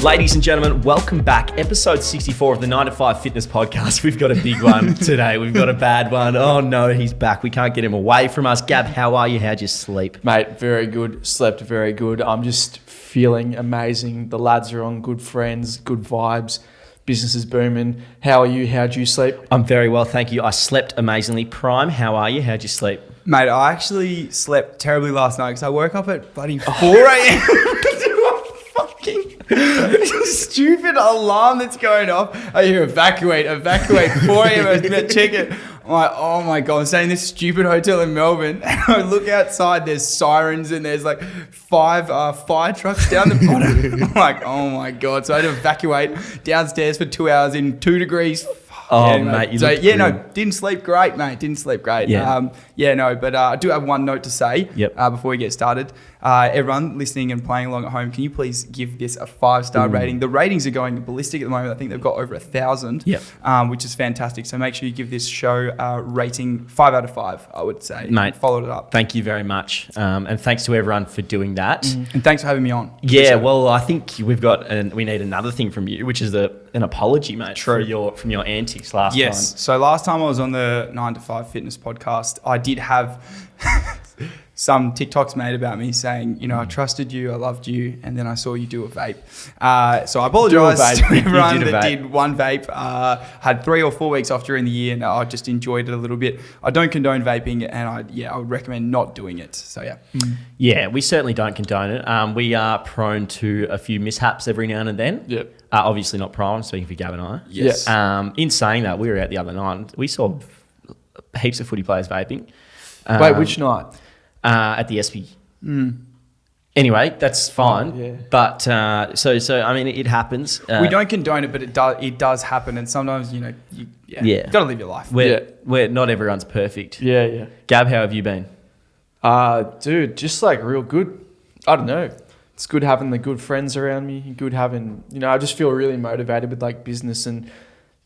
Ladies and gentlemen, welcome back. Episode 64 of the 9 to 5 Fitness Podcast. We've got a big one today. We've got a bad one. Oh no, he's back. We can't get him away from us. Gab, how are you? How'd you sleep? Mate, very good. Slept very good. I'm just feeling amazing. The lads are on, good friends, good vibes. Business is booming. How are you? How'd you sleep? I'm very well, thank you. I slept amazingly. Prime, how are you? How'd you sleep? Mate, I actually slept terribly last night because I woke up at bloody 4 a.m. Fucking stupid alarm that's going off. I hear evacuate, 4 a.m. I was going to check it. I'm like, oh my God, I'm staying in this stupid hotel in Melbourne. And I look outside, there's sirens and there's like 5 fire trucks down the bottom. I'm like, oh my God. So I had to evacuate downstairs for 2 hours in 2 degrees. Oh, yeah, mate, you so, look didn't sleep great, mate. Didn't sleep great. Yeah. But I do have one note to say before we get started. Everyone listening and playing along at home, can you please give this a 5-star rating? The ratings are going ballistic at the moment. I think they've got over 1,000, which is fantastic. So make sure you give this show a rating 5 out of 5, I would say. Mate, followed it up. Thank you very much. And thanks to everyone for doing that. And thanks for having me on. Yeah, well, I think we need another thing from you, which is an apology, mate, from your antics last time. Yes. So last time I was on the 9 to 5 Fitness Podcast, I did have some TikToks made about me saying, I trusted you, I loved you, and then I saw you do a vape. So I apologise to everyone that did one vape. Had 3 or 4 weeks off during the year, and I just enjoyed it a little bit. I don't condone vaping, and I would recommend not doing it. So yeah. Yeah, we certainly don't condone it. We are prone to a few mishaps every now and then. Yep. Obviously not Prime, speaking for Gab and I. Yes. In saying that, we were out the other night. We saw heaps of footy players vaping. Wait, which night? At the SP. Anyway, that's fine. Yeah. But so I mean, it happens. We don't condone it, but it does happen, and sometimes you got to live your life. Where not everyone's perfect. Yeah. Gab, how have you been? Dude, just like real good. I don't know. It's good having the good friends around me. Good having, I just feel really motivated with like business and,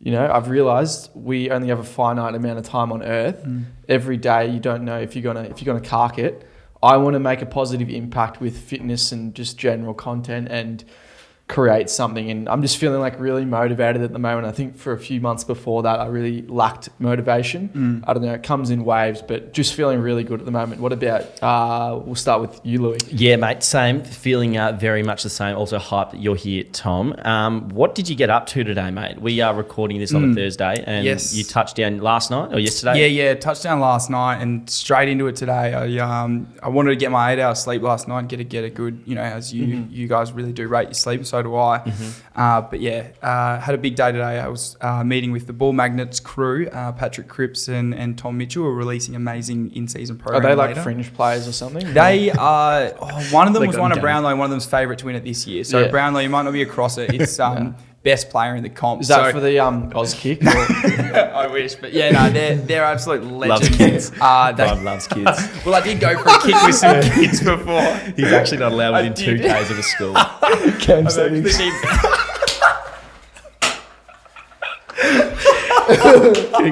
I've realized we only have a finite amount of time on earth. Every day you don't know if you're gonna cark it. I want to make a positive impact with fitness and just general content and create something, and I'm just feeling like really motivated at the moment. I think for a few months before that I really lacked motivation. I don't know, it comes in waves, but just feeling really good at the moment. What about we'll start with you, Louis? Yeah, mate, same, feeling very much the same. Also hyped that you're here, Tom. What did you get up to today, mate? We are recording this on a Thursday, and you touched down last night or yesterday? Yeah, touchdown last night and straight into it today. I wanted to get my 8 hours sleep last night and get a good, as you guys really do rate your sleep, so do I. Had a big day today. I was meeting with the Ball Magnets crew. Patrick Cripps and Tom Mitchell are releasing amazing in-season program. Are they like later. fringe players or something? They are. One of them was one of Brownlow, one of them's favourite to win it this year. So Brownlow, you might not be across it. It's best player in the comp. Is that for the Oz kick? I wish, but they're absolute legends. Loves kids. Bob loves kids. Well, I did go for a kick with some kids before. He's actually not allowed within 2 days of a school. Game settings. Keep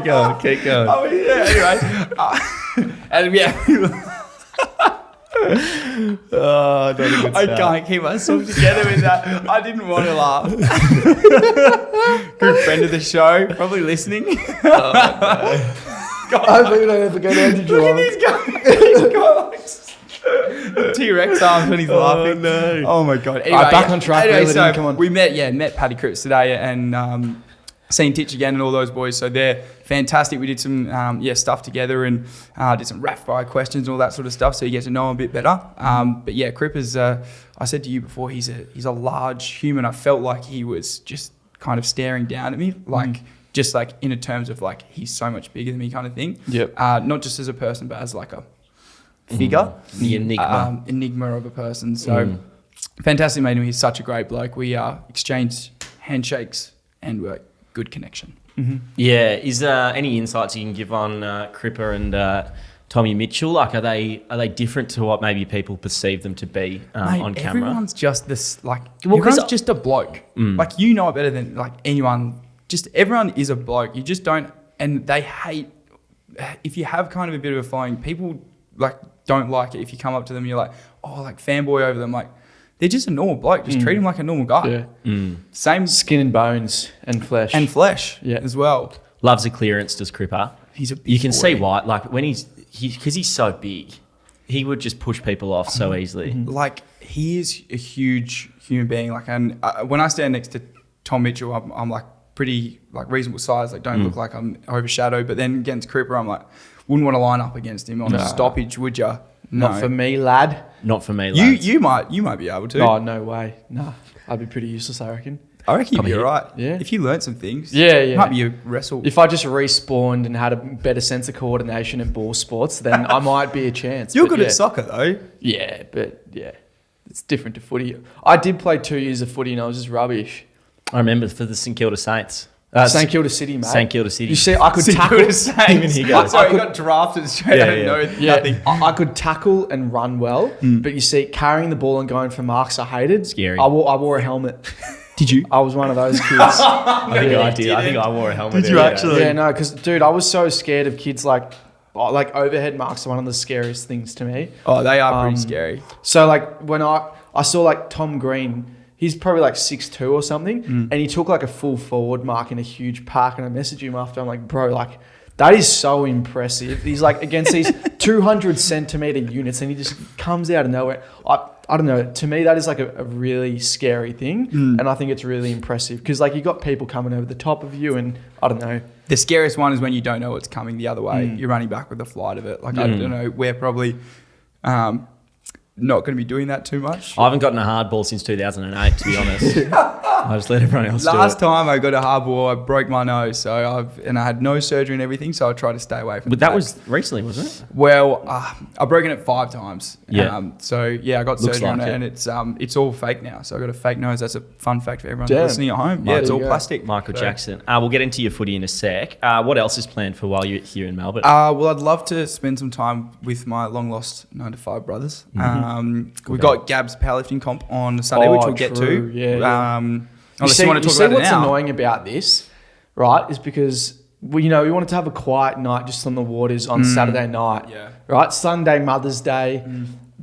going. Oh, yeah, anyway. Oh, not a good I start. can't keep myself together with that. I didn't want to laugh. Good friend of the show, probably listening. I think I have to go down to Geelong. Look at these guys. T-Rex arms when he's laughing. No. Oh my God. Anyway, back on track. So come on. We met Paddy Cripps today and seen Titch again and all those boys. So they're fantastic. We did some stuff together and did some rapid fire questions and all that sort of stuff. So you get to know him a bit better. Crip is. I said to you before, he's a large human. I felt like he was just kind of staring down at me, just like in terms of like he's so much bigger than me kind of thing. Yep. Not just as a person, but as like a figure. The enigma. Enigma of a person. So fantastic meeting him. He's such a great bloke. We exchanged handshakes and we're good connection. Yeah. Is there any insights you can give on Cripper and Tommy Mitchell? Like, are they different to what maybe people perceive them to be on camera? Everyone's just this everyone's just a bloke. Like, you know it better than like anyone. Just everyone is a bloke. You just don't, and they hate if you have kind of a bit of a following. People like don't like it if you come up to them. And you're like, oh, like fanboy over them. Like, they're just a normal bloke. Just treat him like a normal guy. Yeah. Same Skin and bones and flesh. as well. Loves the clearance, does Cripper. He's a big You can boy. see why. Like when because he's so big, he would just push people off so easily. Like he is a huge human being. Like, and when I stand next to Tom Mitchell, I'm like pretty like reasonable size. Like, don't look like I'm overshadowed. But then against Cripper, I'm like, wouldn't want to line up against him on a stoppage, would you? No. Not for me, lad. Not for me, lads. You might be able to. Oh, no way. Nah, I'd be pretty useless, I reckon. I reckon you'd be here. alright. Yeah. If you learnt some things. Yeah. Might be a wrestle. If I just respawned and had a better sense of coordination in ball sports, then I might be a chance. You're But good at soccer though. Yeah, but yeah, it's different to footy. I did play 2 years of footy and I was just rubbish. I remember for the St Kilda Saints. St Kilda City, mate. St Kilda City. You see, I could tackle. Even he goes. Sorry, he got drafted straight Yeah, out of yeah. nowhere. Yeah, Nothing. I could tackle and run well, but you see, carrying the ball and going for marks, I hated. Scary. I wore a helmet. Did you? I was one of those kids. I think I did. I think I wore a helmet. Did you earlier. actually? Yeah, no, because dude, I was so scared of kids like overhead marks are one of the scariest things to me. Oh, they are pretty scary. So like when I saw like Tom Green, he's probably like 6'2" or something, and he took like a full forward mark in a huge park, and I messaged him after. I'm like, bro, like that is so impressive. He's like against these 200 centimeter units, and he just comes out of nowhere. I don't know. To me, that is like a really scary thing, and I think it's really impressive because like you got people coming over the top of you, and I don't know. The scariest one is when you don't know what's coming the other way. You're running back with the flight of it. Like, I don't know. We're probably not going to be doing that too much. I haven't gotten a hardball since 2008, to be honest. I just let everyone else Last do it. time I got a hardball, I broke my nose. So I had nose surgery and everything. So I tried to stay away from But that. that was recently, wasn't it? Well, I've broken it 5 times. Yeah. So yeah, I got Looks surgery on like it, it. and it's all fake now. So I got a fake nose. That's a fun fact for everyone Damn. listening at home. Yeah, There it's you all go. plastic. Michael So- Jackson. We'll get into your footy in a sec. What else is planned for while you're here in Melbourne? Well, I'd love to spend some time with my long lost 9 to 5 brothers. We've got Gab's powerlifting comp on Sunday, which we'll get true. to. Yeah. Unless you want to talk about it what's now. annoying about this, right? Is because we wanted to have a quiet night just on the waters on Saturday night. Yeah. Right. Sunday, Mother's Day.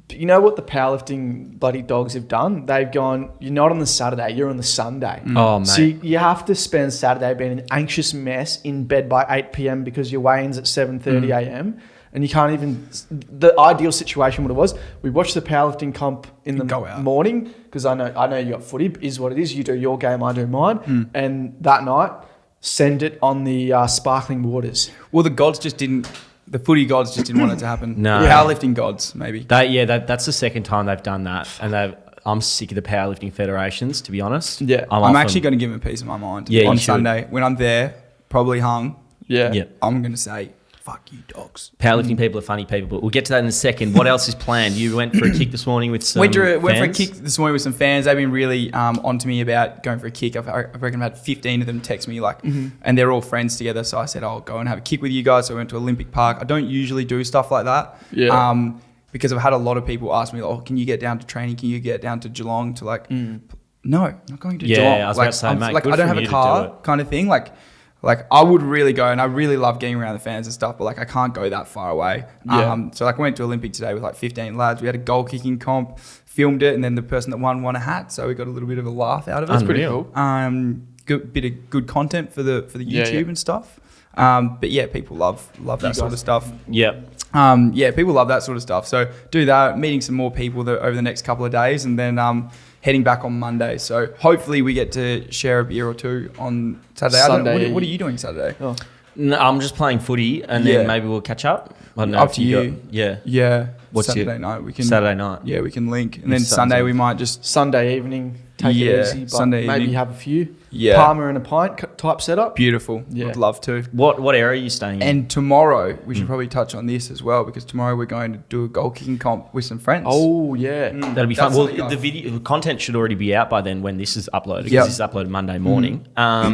But you know what the powerlifting bloody dogs have done? They've gone, you're not on the Saturday, you're on the Sunday. Oh, mate. So you have to spend Saturday being an anxious mess in bed by 8 p.m. because your weigh-in's at 7:30 a.m. And you can't even... The ideal situation what it was, we watched the powerlifting comp in the Go out. morning because I know you got footy, is what it is. You do your game, I do mine. And that night, send it on the sparkling waters. Well, the footy gods just didn't want it to happen. No. The powerlifting gods, maybe. That's the second time they've done that. And I'm sick of the powerlifting federations, to be honest. Yeah. I'm actually going to give them a piece of my mind Yeah, on you should. Sunday. When I'm there, probably hung, Yeah. Yeah. I'm going to say, fuck you dogs. Powerlifting people are funny people, but we'll get to that in a second. What else is planned? You went for a kick this morning with some Went for a fans? kick this morning with some fans. They've been really onto me about going for a kick. I reckon I've had 15 of them text me and they're all friends together. So I said, I'll go and have a kick with you guys. So I went to Olympic Park. I don't usually do stuff like that. Yeah. Because I've had a lot of people ask me, can you get down to training? Can you get down to Geelong to no, I'm not going to Yeah, Geelong. I was about to say, mate, good I don't for have you a to do car it. kind of thing. Like I would really go, and I really love getting around the fans and stuff, but I can't go that far away. Yeah. So I went to Olympic today with 15 lads. We had a goal kicking comp, filmed it, and then the person that won a hat. So we got a little bit of a laugh out of it. That's Pretty Unreal. cool. Good bit of good content for the YouTube Yeah. and stuff. But yeah, people love that sort of stuff. Yep. People love that sort of stuff. So do that, meeting some more people over the next couple of days, and then heading back on Monday. So hopefully we get to share a beer or two on Saturday. I don't know, Sunday. what are you doing Saturday? Oh. No, I'm just playing footy, and Yeah. then maybe we'll catch up. I don't know Up if to you you. got- yeah. Yeah, What's Saturday your- night we can. Saturday night. Yeah, we can link, and Your then son's Sunday on. we might just. Sunday evening, take Yeah, it easy. But Sunday maybe evening. have a few. Yeah. Palmer and a pint type setup. Beautiful. Yeah. Would love to. What area are you staying in? And tomorrow we should probably touch on this as well, because tomorrow we're going to do a goal kicking comp with some friends. Oh, yeah. That'll be fun. That's Well, something the video the content should already be out by then when this is uploaded, because Yep. this is uploaded Monday morning.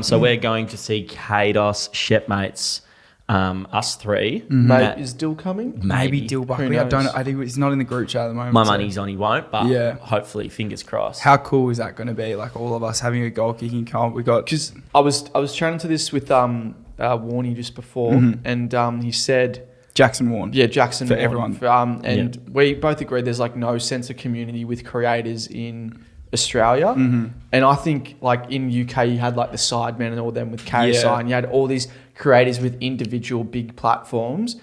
So we're going to see Kados, Shepmates, us three. Mate, is Dill coming? Maybe maybe. Dill Who Buckley. I don't know. knows? I think he's not in the group chat at the moment. My so- money's on he won't, but Yeah. hopefully, fingers crossed. How cool is that going to be? Like all of us having a goal kicking comp. We got Because I was chatting to this with Warney just before, and he said Jackson Warren. Yeah, Jackson For Warren. everyone. And we both agree there's like no sense of community with creators in Australia. Mm-hmm. And I think like in UK you had like the Sidemen and all them with KSI, Yeah. and you had all these creators with individual big platforms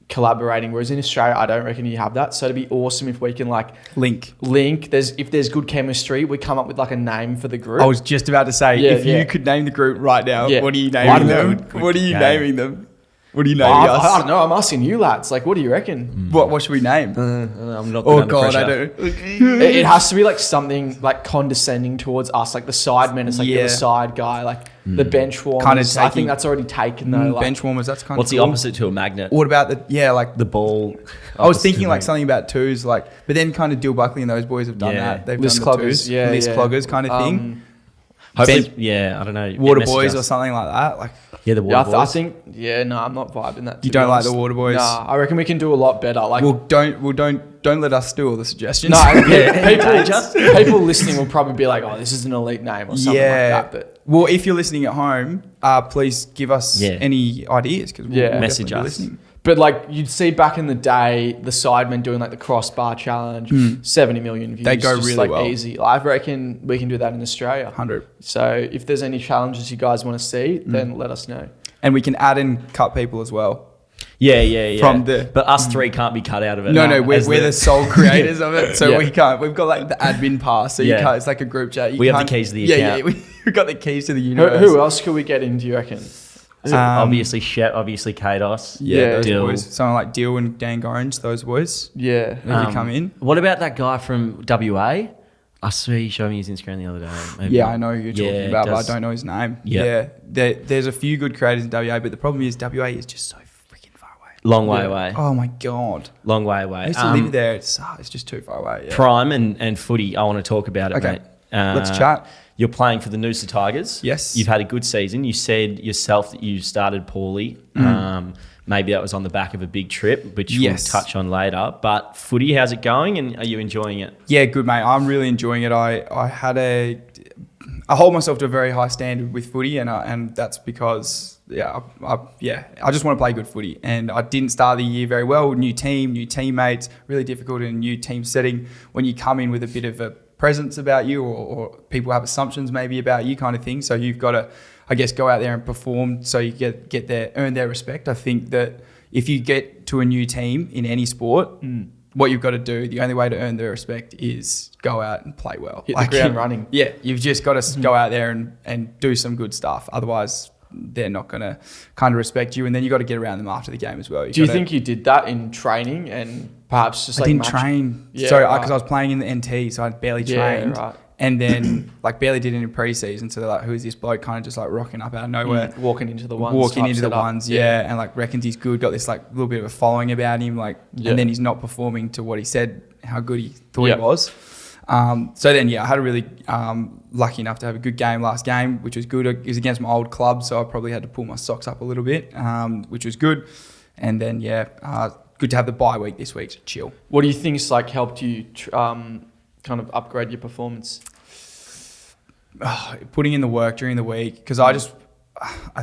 collaborating, whereas in Australia I don't reckon you have that. So it'd be awesome if we can like Link. if there's good chemistry, we come up with like a name for the group. I was just about to say, Yeah, if yeah. you could name the group right now, Yeah. what are you I naming don't them? know. What are you Good naming them? What are you naming I us? don't know, I'm asking you lads, like what do you reckon? What should we name? I'm not. Oh under God, I pressure. don't. It has to be like something like condescending towards us, like the Sidemen. It's like you're Yeah. the side guy, like the bench warmers. Kinda I taking- think that's already taken though. Like, Bench warmers. That's kind of. What's the opposite to a magnet? What about the The ball. I was opposite thinking to like a something about twos, like, but then kind of Dill Buckley and those boys have done Yeah. that. They've List done the cloggers, twos, yeah, list yeah. cloggers kind of thing. magnet. Hopefully, Ben- yeah, I don't know. Water message boys us. or something like that. Like, Yeah, the water I boys. think no, I'm not vibing that. You to be don't like honest. the Water Boys? Nah, I reckon we can do a lot better. Like, don't let us do all the suggestions. no, Danger. people listening will probably be like, "Oh, this is an elite name" or something like that. But Well, if you're listening at home, please give us Yeah. any ideas because Yeah. we'll Message definitely be us. listening. But like you'd see back in the day, the Sidemen doing like the crossbar challenge, 70 million views. They go just, really like, well. easy. I reckon we can do that in Australia. 100. So if there's any challenges you guys want to see, then let us know. And we can add and cut people as well. Yeah. From the- but us three can't be cut out of it. No, we're As the sole creators of it, so Yeah. we can't. We've got like the admin pass, so you Yeah. can't. It's like a group chat. You We have the can't- keys to the Yeah, account. we've got the keys to the Who, universe. who else could we get in, do you reckon? obviously Shet, obviously Kados. Yeah, those Dill. boys. Someone like Dill and Dan Gorringe, those boys. Yeah. They could come in. What about that guy from WA? I swear he showed me his Instagram the other day. Maybe. Yeah, I know who you're talking Yeah, about, but does- I don't know his name. Yeah. There's a few good creators in WA, but the problem is WA is just so freaking far away. Long way Yeah. away. Oh my God. Long way away. I used to live there. It's just too far away. Yeah. Prime and footy, I want to talk about it, Okay. mate. Let's chat. You're playing for the Noosa Tigers. Yes. You've had a good season. You said yourself that you started poorly. Maybe that was on the back of a big trip, which Yes. we'll touch on later. But footy, how's it going and are you enjoying it? Yeah, good, mate. I'm really enjoying it. I I hold myself to a very high standard with footy, and that's because I just want to play good footy. And I didn't start the year very well. New team, new teammates, really difficult in a new team setting when you come in with a bit of a presence about you, or people have assumptions maybe about you, kind of thing. So you've got to, I guess, go out there and perform so you get their earn their respect. I think that if you get to a new team in any sport, what you've got to do, the only way to earn their respect is go out and play well. Hit the ground running. Yeah, you've just got to go out there and do some good stuff. Otherwise, they're not going to kind of respect you. And then you got to get around them after the game as well. Do you think you did that in training and perhaps just I like didn't match- train. Yeah, Sorry, right. because I was playing in the NT, so I barely Yeah, trained. right. And then like barely did any pre-season. So they're like, who is this bloke kind of just like rocking up out of nowhere? Walking into the ones. Walking type into the setup. ones, yeah, and like reckons he's good, got this like little bit of a following about him, like, Yeah. and then he's not performing to what he said, how good he thought Yeah. he was. So then, I had a really lucky enough to have a good game last game, which was good. It was against my old club, so I probably had to pull my socks up a little bit, which was good. And then, good to have the bye week this week to chill. What do you think's like helped you kind of upgrade your performance? Putting in the work during the week, because I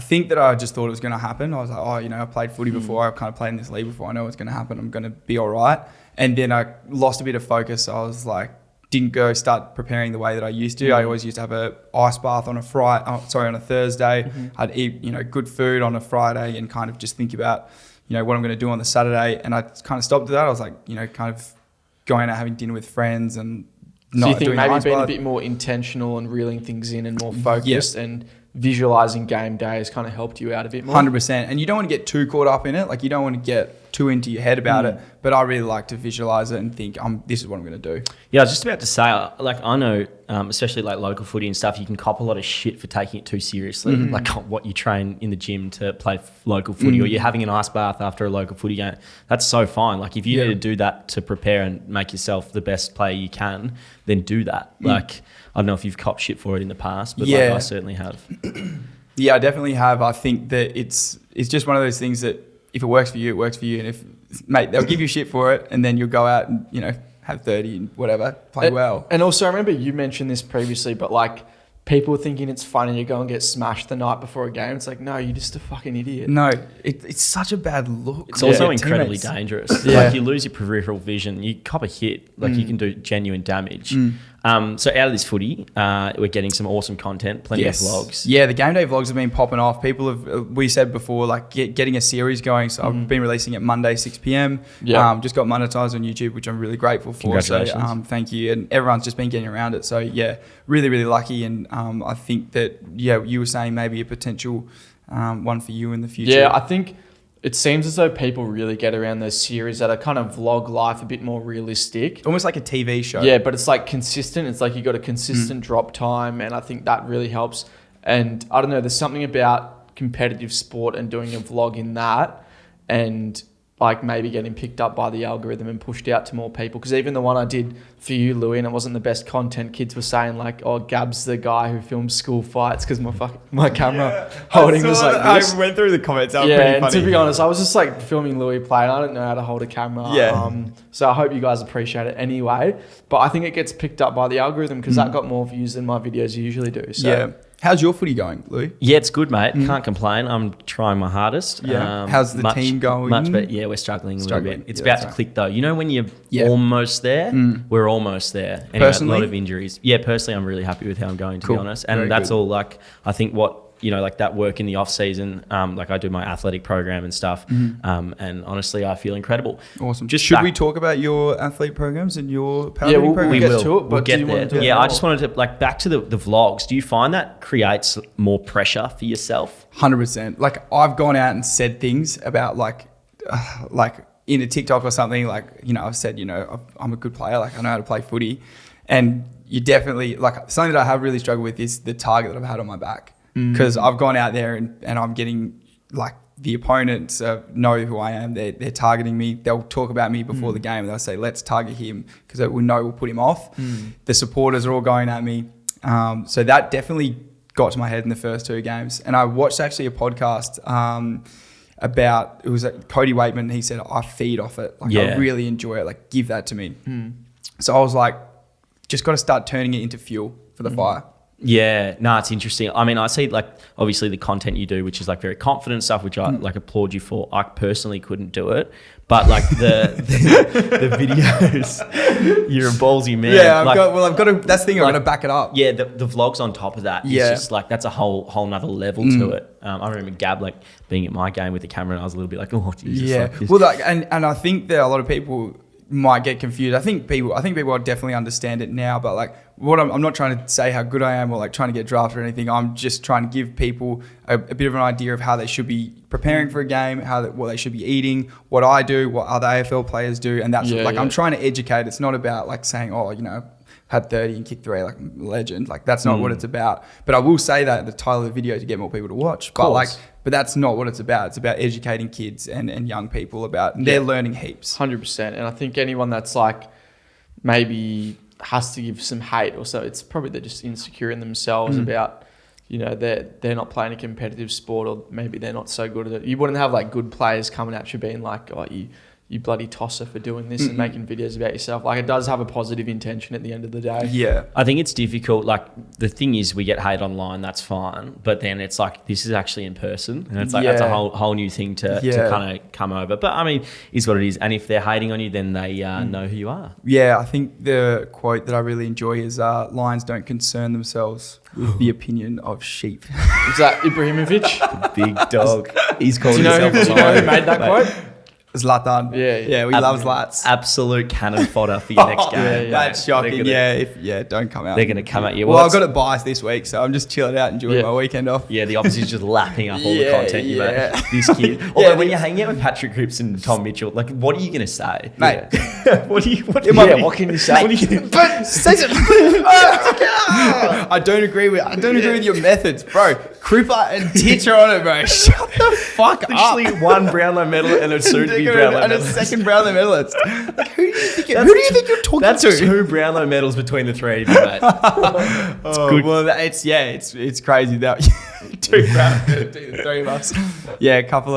think that I just thought it was going to happen. I was like, I played footy before. I've kind of played in this league before. I know what's going to happen. I'm going to be all right. And then I lost a bit of focus. I was like, didn't go start preparing the way that I used to. I always used to have a ice bath on a on a Thursday. I'd eat, good food on a Friday and kind of just think about, what I'm going to do on the Saturday. And I kind of stopped that. I was like, kind of going out having dinner with friends and So not you think doing the maybe ice being a bath. bit more intentional and reeling things in and more focused and visualizing game day has kind of helped you out a bit more? 100%. And you don't want to get too caught up in it. Like, you don't want to get too into your head about it. But I really like to visualize it and think, this is what I'm going to do. Yeah, I was just about to say, I know, especially like local footy and stuff, you can cop a lot of shit for taking it too seriously. Like what you train in the gym to play local footy, or you're having an ice bath after a local footy game. That's so fine. Like, if you need to do that to prepare and make yourself the best player you can, then do that. Like, I don't know if you've copped shit for it in the past, but I certainly have. Yeah, I definitely have. I think that it's just one of those things that if it works for you, it works for you. And if, mate, they'll give you shit for it, and then you'll go out and, have 30 and whatever, play well. And also, I remember you mentioned this previously, but like people thinking it's funny to go and get smashed the night before a game. It's like, no, you're just a fucking idiot. No, it's such a bad look. It's also Yeah. incredibly Teammates. dangerous. Yeah. Like you lose your peripheral vision, you cop a hit, like you can do genuine damage. So out of this footy, we're getting some awesome content, plenty of vlogs. Yeah, the game day vlogs have been popping off. People have, we said before, like getting a series going. So I've been releasing it Monday, 6 p.m. Yeah. Just got monetized on YouTube, which I'm really grateful for. Congratulations. So thank you. And everyone's just been getting around it. So yeah, really, really lucky. And I think that, yeah, you were saying maybe a potential one for you in the future. Yeah, I think it seems as though people really get around those series that are kind of vlog life a bit more realistic. Almost like a TV show. Yeah, but it's like consistent. It's like you got a consistent drop time, and I think that really helps. And I don't know, there's something about competitive sport and doing a vlog in that, and like maybe getting picked up by the algorithm and pushed out to more people. Because even the one I did for you, Louis, and it wasn't the best content, kids were saying like, oh, Gab's the guy who films school fights because my camera holding was like this. I went through the comments. That was Yeah, pretty and funny. to be honest, I was just like filming Louis play, and I don't know how to hold a camera. Yeah. So I hope you guys appreciate it anyway. But I think it gets picked up by the algorithm because that got more views than my videos usually do. So Yeah. How's your footy going, Louis? Yeah, it's good, mate. Can't complain. I'm trying my hardest. Yeah. How's the team going? Much better. Yeah, we're struggling a little bit. It's Yeah, about that's to right. click though. You know when you're Yeah. almost there? We're almost there. Anyway, Personally? a lot of injuries. Yeah, personally, I'm really happy with how I'm going, to Cool. be honest. And Very that's good. all like, I think what, you know, like that work in the off season, like I do my athletic program and stuff. And honestly, I feel incredible. Awesome. Just Should back- we talk about your athlete programs and your powerlifting Yeah, we'll program? We get will. to it, We'll but get do you want there. to do it Yeah, I now? just wanted to like back to the vlogs. Do you find that creates more pressure for yourself? 100%. Like I've gone out and said things about like in a TikTok or something, like, you know, I've said, you know, I'm a good player. Like I know how to play footy. And you definitely, like something that I have really struggled with is the target that I've had on my back. Because I've gone out there and I'm getting like the opponents know who I am. They're targeting me. They'll talk about me before the game. They'll say, let's target him because we know we'll put him off. The supporters are all going at me. So that definitely got to my head in the first two games. And I watched actually a podcast about, it was Cody Waitman. He said, I feed off it. Like I really enjoy it. Like give that to me. So I was like, just got to start turning it into fuel for the fire. Yeah, no, it's interesting. I mean, I see like obviously the content you do, which is like very confident stuff, which I like applaud you for. I personally couldn't do it, but like the videos, you're a ballsy man. Yeah, like, I've got to. That's the thing. I've got to back it up. yeah, the vlogs on top of that. Yeah. It's just like that's a whole nother level to it. I remember Gab like being at my game with the camera, and I was a little bit like, oh Jesus. Yeah. Like this. Well, like, and I think that a lot of people might get confused. I think people definitely understand it now, but like what I'm not trying to say how good I am or like trying to get drafted or anything. I'm just trying to give people a bit of an idea of how they should be preparing for a game, what they should be eating, what I do, what other AFL players do. And that's I'm trying to educate. It's not about like saying, oh, you know, had 30 and kicked 3 like legend. Like that's not what it's about. But I will say that at the title of the video to get more people to watch. But that's not what it's about. It's about educating kids and young people about, and they're learning heaps. 100%. And I think anyone that's like maybe has to give some hate or so, it's probably they're just insecure in themselves about, you know, they're not playing a competitive sport, or maybe they're not so good at it. You wouldn't have like good players coming at you being like, oh, you bloody tosser for doing this and making videos about yourself. Like it does have a positive intention at the end of the day. Yeah. I think it's difficult. Like the thing is, we get hate online. That's fine, but then it's like this is actually in person, and it's like that's a whole new thing to kind of come over. But I mean, is what it is. And if they're hating on you, then they know who you are. Yeah, I think the quote that I really enjoy is lions don't concern themselves with the opinion of sheep. Is that Ibrahimovic? Big dog. He's called do you know himself who made that quote? Zlatan. Yeah. We love Zlats. Absolute cannon fodder for your next game. That's shocking. Don't come out. They're going to come at you. Well, I've got it biased this week, so I'm just chilling out, enjoying my weekend off. Yeah, the opposite's just lapping up all the content you made. This kid. Although Yeah, when you're hanging out with Patrick Cripps and Tom Mitchell, like, what are you going to say? Mate. What can you say? But say something. I don't agree with your methods, bro. Cripper and Titch are on it, bro. Shut the fuck up. Actually, one Brownlow medal and a soon-to-be Brownlow and a medal. second Brownlow medalist. Like, who do you think you're talking That's to? 2 Brownlow medals between the 3 of you, mate. Good. Well, it's crazy that 2 Brownlow, the 3 of us. Yeah, a couple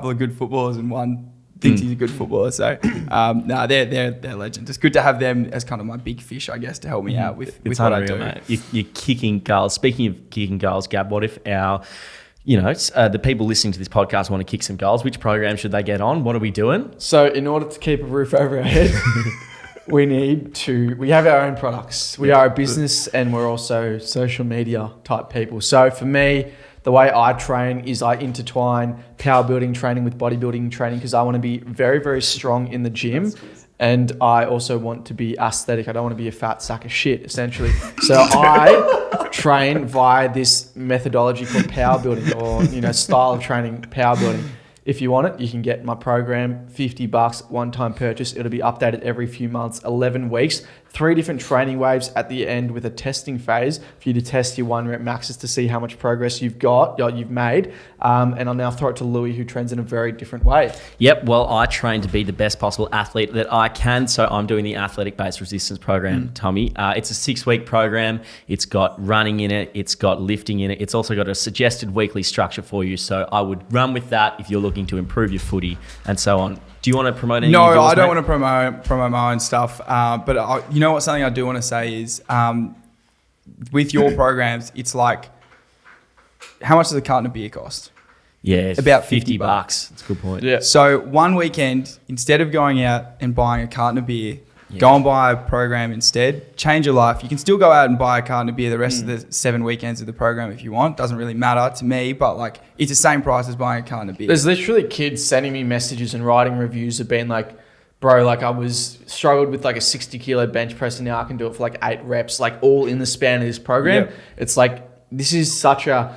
of good footballers and one thinks he's a good footballer. So, no, they're legends. It's good to have them as kind of my big fish, I guess, to help me out with what I do. Mate. You're kicking goals. Speaking of kicking goals, Gab, what if the people listening to this podcast want to kick some goals? Which program should they get on? What are we doing? So in order to keep a roof over our head, we have our own products. We are a business and we're also social media type people. So for me, the way I train is I intertwine power building training with bodybuilding training because I want to be very, very strong in the gym. And I also want to be aesthetic. I don't want to be a fat sack of shit, essentially. So I train via this methodology called power building or, style of training, power building. If you want it, you can get my program, $50, one-time purchase. It'll be updated every few months, 11 weeks, 3 different training waves at the end with a testing phase for you to test your 1 rep maxes to see how much progress you've made. And I'll now throw it to Louis, who trains in a very different way. Yep. Well, I train to be the best possible athlete that I can. So I'm doing the athletic-based resistance program, Tommy. It's a 6-week program. It's got running in it. It's got lifting in it. It's also got a suggested weekly structure for you. So I would run with that if you're looking to improve your footy and so on. Do you want to promote any? No, of yours, I don't mate? want to promote my own stuff. But something I do want to say is with your programs, it's like, how much does a carton of beer cost? Yeah, it's about $50. That's a good point. Yeah. So one weekend, instead of going out and buying a carton of beer, go and buy a program instead. Change your life. You can still go out and buy a carton of beer the rest of the 7 weekends of the program if you want. Doesn't really matter to me, but like it's the same price as buying a carton of beer. There's literally kids sending me messages and writing reviews of being like, bro, like I was struggled with like a 60 kilo bench press and now I can do it for like 8 reps, like all in the span of this program. Yep. It's like, this is such a,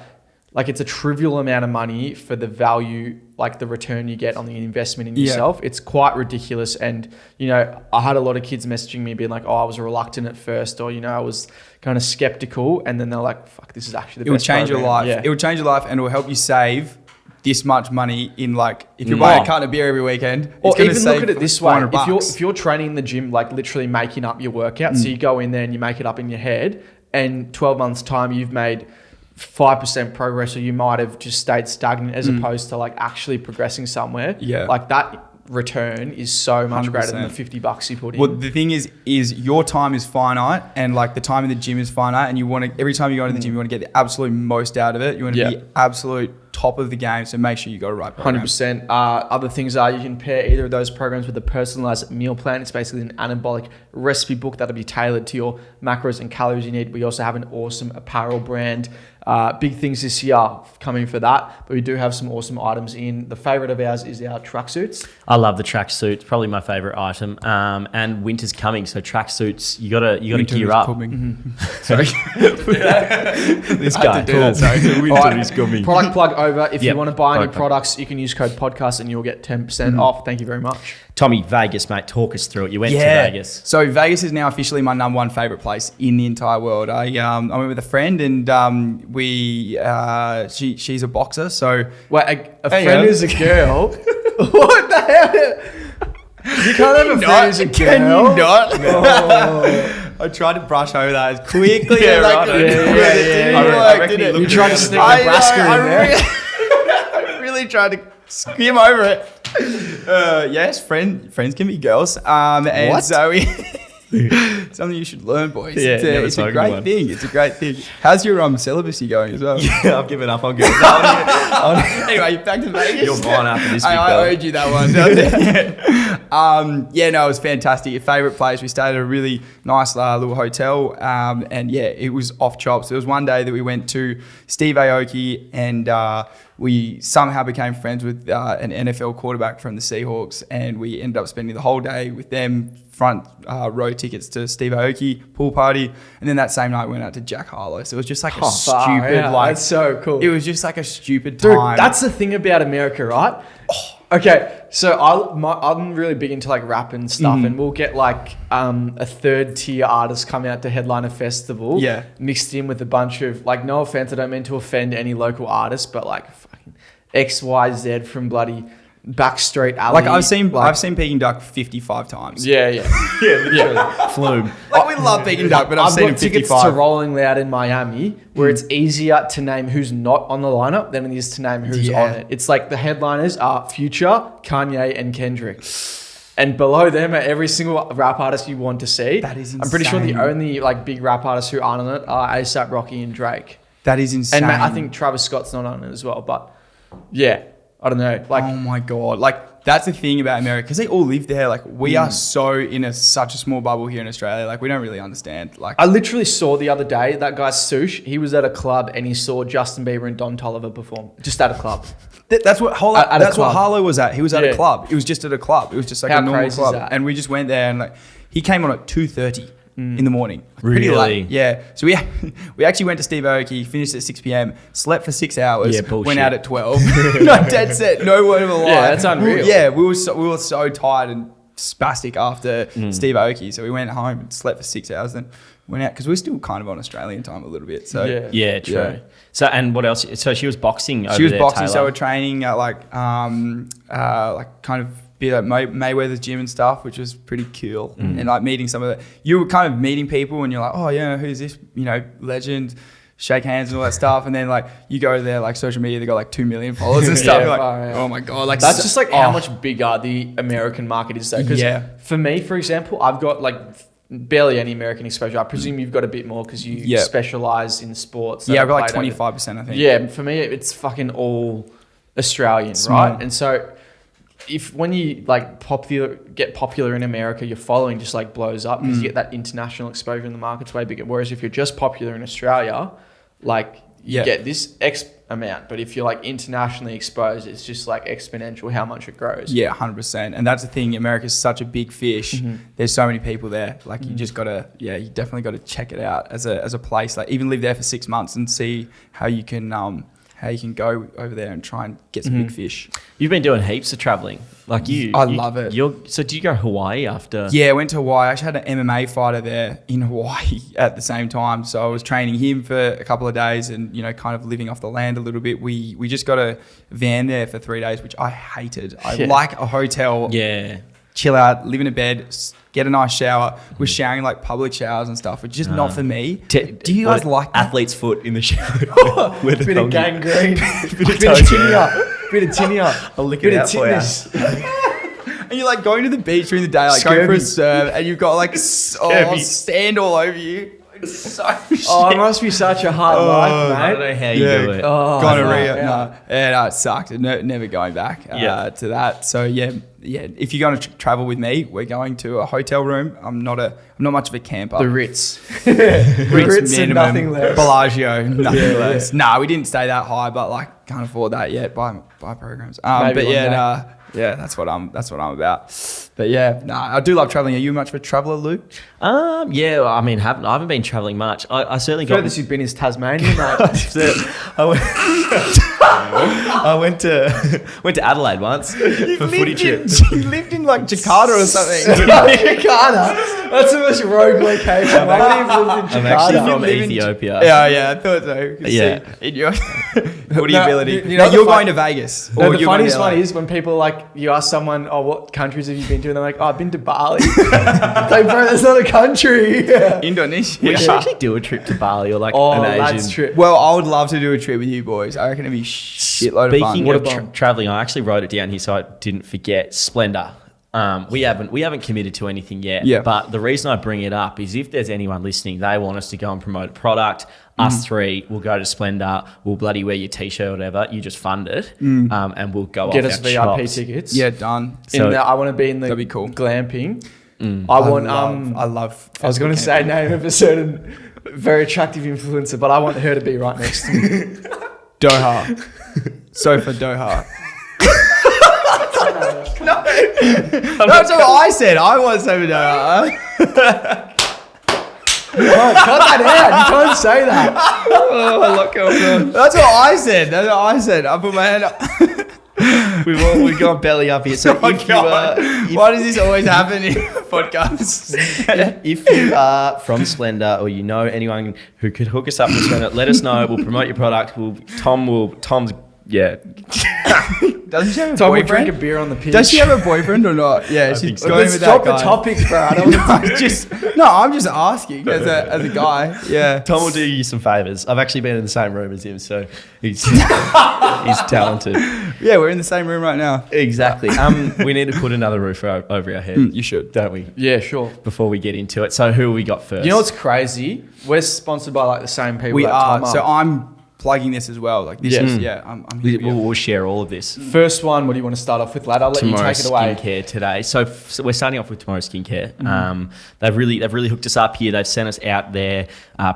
like it's a trivial amount of money for the value, like the return you get on the investment in yourself. It's quite ridiculous. And, I had a lot of kids messaging me being like, oh, I was reluctant at first, or, I was kind of skeptical. And then they're like, fuck, this is actually the best It will change your life. Yeah. It will change your life and it will help you save this much money in like, if you're buying a carton of beer every weekend, or it's going to even save look at it this way. $400. If you're training in the gym, like literally making up your workout, so you go in there and you make it up in your head, and 12 months time, you've made 5% progress, or you might have just stayed stagnant as opposed to like actually progressing somewhere. Yeah. Like that return is so much 100%. greater than the $50 you put in. Well, the thing is your time is finite, and like the time in the gym is finite, and you want to, every time you go into the gym, you want to get the absolute most out of it. You want to be absolute top of the game. So make sure you got a right program. 100%. Other things are you can pair either of those programs with a personalized meal plan. It's basically an anabolic recipe book that'll be tailored to your macros and calories you need. We also have an awesome apparel brand. Big things this year coming for that, but we do have some awesome items in. The favorite of ours is our tracksuits. I love the tracksuits. Probably my favorite item. And winter's coming, so tracksuits you gotta gear up. Sorry, This guy. Cool. Winter is coming. Product plug over. If you want to buy any Product plug. products, you can use code podcast and you'll get 10% off. Thank you very much. Tommy, Vegas, mate, talk us through it. You went to Vegas. So Vegas is now officially my number 1 favorite place in the entire world. I went with a friend, and she's a boxer. So wait, a friend is a girl. What the hell? You can't have a friend who's a girl. Can you not? Oh. I tried to brush over that as quickly Yeah, as I right. could. I reckon he You tried to sneak Nebraska in there. I really tried to skim over it. Yes, friends can be girls. And What? so something you should learn, boys. Yeah, never it's a spoken great one. thing. It's a great thing. How's your celibacy going as well? Yeah, I've given up. I'm good. No, Anyway, back to Vegas. you're fine after this. I owed you that one. It was fantastic. Your favourite place. We stayed at a really nice little hotel, and it was off chops. There was one day that we went to Steve Aoki, and we somehow became friends with an NFL quarterback from the Seahawks, and we ended up spending the whole day with them. Front row tickets to Steve Aoki pool party, and then that same night we went out to Jack Harlow. So it was just like a stupid, that's so cool. It was just like a stupid Dude, time. that's the thing about America, right? Okay, so I'm really big into like rap and stuff, and we'll get like a third tier artist come out to headline a festival, mixed in with a bunch of like, no offense, I don't mean to offend any local artists, but like fucking XYZ from bloody backstreet alley. Like I've seen Peking duck 55 times. Yeah, literally. Flume. Like we love Peking duck, but I've seen him got tickets 55. to Rolling Loud in Miami, where it's easier to name who's not on the lineup than it is to name who's on it. It's like the headliners are Future, Kanye, and Kendrick. And below them are every single rap artist you want to see. That is insane. I'm pretty sure the only like big rap artists who aren't on it are A$AP Rocky and Drake. That is insane. And I think Travis Scott's not on it as well. But yeah, I don't know. Like, oh my God. Like that's the thing about America, because they all live there. Like we are so in such a small bubble here in Australia. Like we don't really understand. Like I literally saw the other day, that guy Sush, he was at a club and he saw Justin Bieber and Don Toliver perform. Just at a club. That's what that's what Harlow was at. He was at a Yeah. club. It was just at a club. It was just like How a normal crazy is club. that? And we just went there and like he came on at 2:30 in the morning. Like, pretty Really? late. Yeah. So we actually went to Steve Aoki, finished at 6 p.m, slept for 6 hours, Yeah, bullshit. went out at 12. No, dead set. No word of a lie. Yeah, that's unreal. Yeah, we were so tired and spastic after Steve Aoki. So we went home and slept for 6 hours, then went out because we're still kind of on Australian time a little bit. So Yeah, true. Yeah. So, and what else? So she was boxing over she was there, boxing, so Taylor. we're training at like kind of be like Mayweather's gym and stuff, which was pretty cool. And like meeting some of the, you were kind of meeting people and you're like, oh yeah, who's this, legend, shake hands and all that stuff. And then like you go to their like social media, they got like 2 million followers and stuff. Yeah, You're like, far out. oh my God. Like That's just like how much bigger the American market is though. Because Yeah. for me, for example, I've got like barely any American exposure. I presume you've got a bit more because you specialize in sports. that Yeah, are I've got like played over- 25%, I think. Yeah, for me, it's fucking all Australian, Small. right? And so when you like get popular in America, your following just like blows up because you get that international exposure and the market's way bigger. Whereas if you're just popular in Australia, like you get this X amount, but if you're like internationally exposed, it's just like exponential how much it grows. Yeah, 100%. And that's the thing. America's such a big fish. There's so many people there. Like you just gotta, you definitely got to check it out as a place. Like even live there for 6 months and see how you can go over there and try and get some big fish. You've been doing heaps of traveling. Like I love it. So do you go Hawaii after? Yeah, I went to Hawaii. I actually had an MMA fighter there in Hawaii at the same time. So I was training him for a couple of days and, kind of living off the land a little bit. We just got a van there for 3 days, which I hated. I like a hotel. Yeah. Chill out, live in a bed, get a nice shower. We're showering like public showers and stuff, which is just not for me. Do you guys like that? athlete's foot in the shower? with Bit of gangrene, bit toe of tinea, I'll lick bit it of out for you. tetanus. And you're like going to the beach during the day, like going for a serve, and you've got like sand all over you. It's so shit. Oh, it must be such a hard life, I don't mate. know how you do it. Oh, Gonorrhea. yeah. No, it sucked. Never going back to that. So yeah. If you're going to travel with me, we're going to a hotel room. I'm not much of a camper. The Ritz. Ritz and nothing less. Bellagio, nothing less. Nah, we didn't stay that high, but like can't afford that yet. Buy programs. Maybe But one yeah, day. that's what I'm about. But yeah, I do love traveling. Are you much of a traveler, Luke? Yeah. I mean, I haven't been traveling much. I certainly got. Furthest you've been is Tasmania, mate. I went to Adelaide once for footy trip. You lived in like Jakarta or something. Jakarta. That's the most rogue location. Why would you have lived in I'm actually Jakarta? from Ethiopia. Yeah, I thought so. Yeah. In your footy No, ability. you know You're the going to Vegas. No, or the you're going to funniest LA. one is when people like, you ask someone, oh, what countries have you been to? And they're like, oh, I've been to Bali. Like, bro, that's not a country. Indonesia. We should actually do a trip to Bali or like an Asian. that's true. Well, I would love to do a trip with you boys. I reckon it'd be shitload of fun. Speaking What of a bomb. traveling, I actually wrote it down here so I didn't forget. Splendor. We haven't committed to anything yet. Yeah. But the reason I bring it up is if there's anyone listening, they want us to go and promote a product. Us three will go to Splendor. We'll bloody wear your t-shirt or whatever. You just fund it, and we'll go Get off us our VIP chops. tickets. Yeah, done. In I want to be in the That'd be cool. glamping. I want, I love. I was going to say name of a certain very attractive influencer, but I want her to be right next to me. Doha. Sofa Doha. No, that's what I said. I want Sofa Doha. Oh, cut that out. You can't say that. Oh, I like going That's what I said. I put my hand up. We've gone belly up here. So Oh, if God. you Why does this always happen in podcasts? if you are from Splendor or you know anyone who could hook us up with Splendor, let us know. We'll promote your product. Tom's Yeah. Doesn't she have a Time we drink a boyfriend? beer on the pitch. Does she have a boyfriend or not? Yeah, she's going Let's with drop that the guy. topics, bro. I don't want to I'm just asking as a guy. Yeah. Tom will do you some favors. I've actually been in the same room as him, so he's he's talented. Yeah, we're in the same room right now. Exactly. We need to put another roof over our head. You should. Don't we? Yeah, sure. Before we get into it. So who we got first? You know what's crazy? We're sponsored by like the same people. We that are. Time So Up. I'm plugging this as well. Like this Yeah. is, I'm here. We'll share all of this. First one, what do you want to start off with, lad? I'll let Tomorrow's you take it away. skincare today. So we're starting off with Tomorrow's skincare. They've really hooked us up here. They've sent us out their